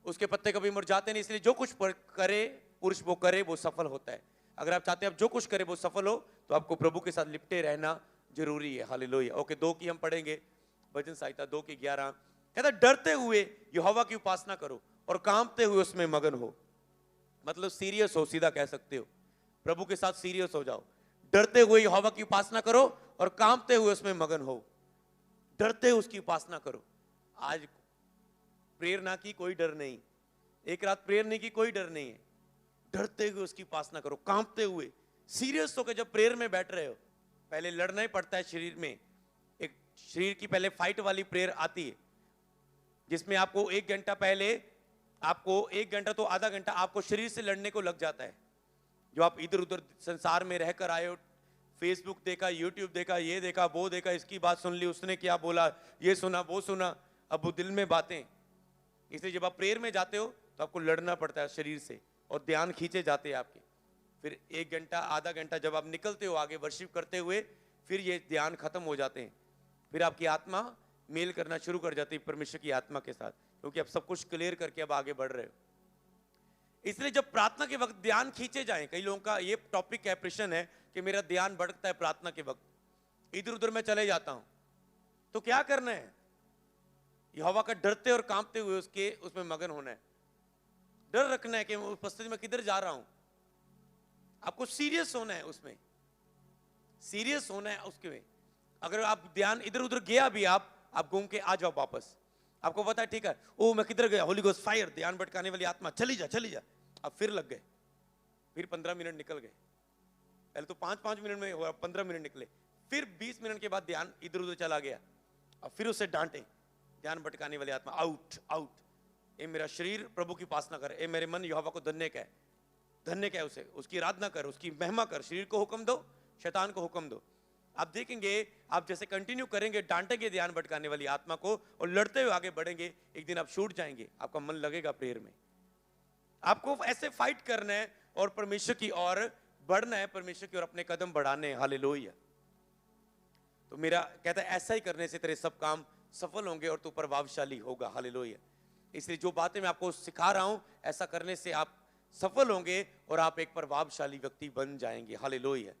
उसके पत्ते कभी मुरझाते नहीं। इसलिए जो कुछ करे पुरुष वो करे वो सफल होता है। अगर आप चाहते हैं आप जो कुछ करे वो सफल हो, तो आपको प्रभु के साथ लिपटे रहना जरूरी है। हालेलुया। ओके, 2 की हम पढ़ेंगे भजन सहायता 2 की 11। कहता डरते हुए यहोवा की उपासना करो और कांपते हुए उसमें मगन हो। मतलब सीरियस हो, सीधा कह सकते हो, प्रभु के साथ सीरियस हो जाओ। डरते हुए यहोवा की उपासना करो और कांपते हुए उसमें मगन हो। डरते हुए उसकी उपासना करो। आज प्रेयर ना की कोई डर नहीं, एक रात प्रेयर नहीं की कोई डर नहीं है। डरते हुए उसकी उपासना करो, कांपते हुए, सीरियस होकर जब प्रेयर में बैठ रहे हो। पहले लड़ना ही पड़ता है शरीर में, एक शरीर की पहले फाइट वाली प्रेयर आती है, जिसमें आपको 1 घंटा पहले, आपको 1 घंटा तो आधा घंटा आपको शरीर से लड़ने को लग जाता है। जो आप इधर उधर संसार में रहकर आए हो, फेसबुक देखा, यूट्यूब देखा, ये देखा, वो देखा, इसकी बात सुन ली, उसने क्या बोला, ये सुना, वो सुना, अब वो दिल में बातें। इसलिए जब आप प्रेयर में जाते हो तो आपको लड़ना पड़ता है शरीर से और ध्यान खींचे जाते हैं आपके। फिर 1 घंटा आधा घंटा जब आप निकलते हो आगे वर्शिप करते हुए, फिर ये ध्यान खत्म हो जाते हैं। फिर आपकी आत्मा मेल करना शुरू कर जाती है परमेश्वर की आत्मा के साथ, क्योंकि आप सब कुछ क्लियर करके अब आगे बढ़ रहे हो। इसलिए जब प्रार्थना के वक्त ध्यान खींचे जाएं, कई लोगों का ये टॉपिक है, प्रश्न है कि मेरा ध्यान भटकता है प्रार्थना के वक्त, इधर उधर मैं चले जाता हूं, तो क्या करना है? यहोवा का डरते और कांपते हुए उसमें मगन होना है। डर रखना है कि उस उपस्थिति में किधर जा रहा हूं। आपको सीरियस होना है, उसमें सीरियस होना है उसके में। अगर आप ध्यान इधर उधर गया भी, आप घूम के आ जाओ वापस, आपको पता है ठीक है, ओ मैं किधर गया, होली गोस्ट फायर, ध्यान भटकाने वाली आत्मा, चली जा चली जा। अब फिर लग गए, फिर 15 मिनट निकल गए। पहले तो 5-5 मिनट में हुआ, 15 मिनट निकले, फिर 20 मिनट के बाद ध्यान इधर उधर चला गया। अब फिर उसे डांटे, ध्यान भटकाने वाली आत्मा आउट आउट। ए मेरा शरीर प्रभु की उपासना कर, ए मेरे मन यहोवा को धन्य कह, धन्य कह उसे, उसकी आराधना कर, उसकी महिमा कर। शरीर को हुक्म दो, शैतान को हुक्म दो। आप देखेंगे, आप जैसे कंटिन्यू करेंगे, डांटेंगे ध्यान भटकाने वाली आत्मा को और लड़ते हुए आगे बढ़ेंगे, एक दिन आप छूट जाएंगे, आपका मन लगेगा प्रेयर में। आपको ऐसे फाइट करना है और परमेश्वर की ओर बढ़ना है, परमेश्वर की ओर अपने कदम बढ़ाने हैं। हालेलुया। तो मेरा कहता है ऐसा ही करने से तेरे सब काम सफल होंगे और तू प्रभावशाली होगा। हालेलुया। इसलिए जो बातें मैं आपको सिखा रहा हूं, ऐसा करने से आप सफल होंगे और आप एक प्रभावशाली व्यक्ति बन जाएंगे। हालेलुया।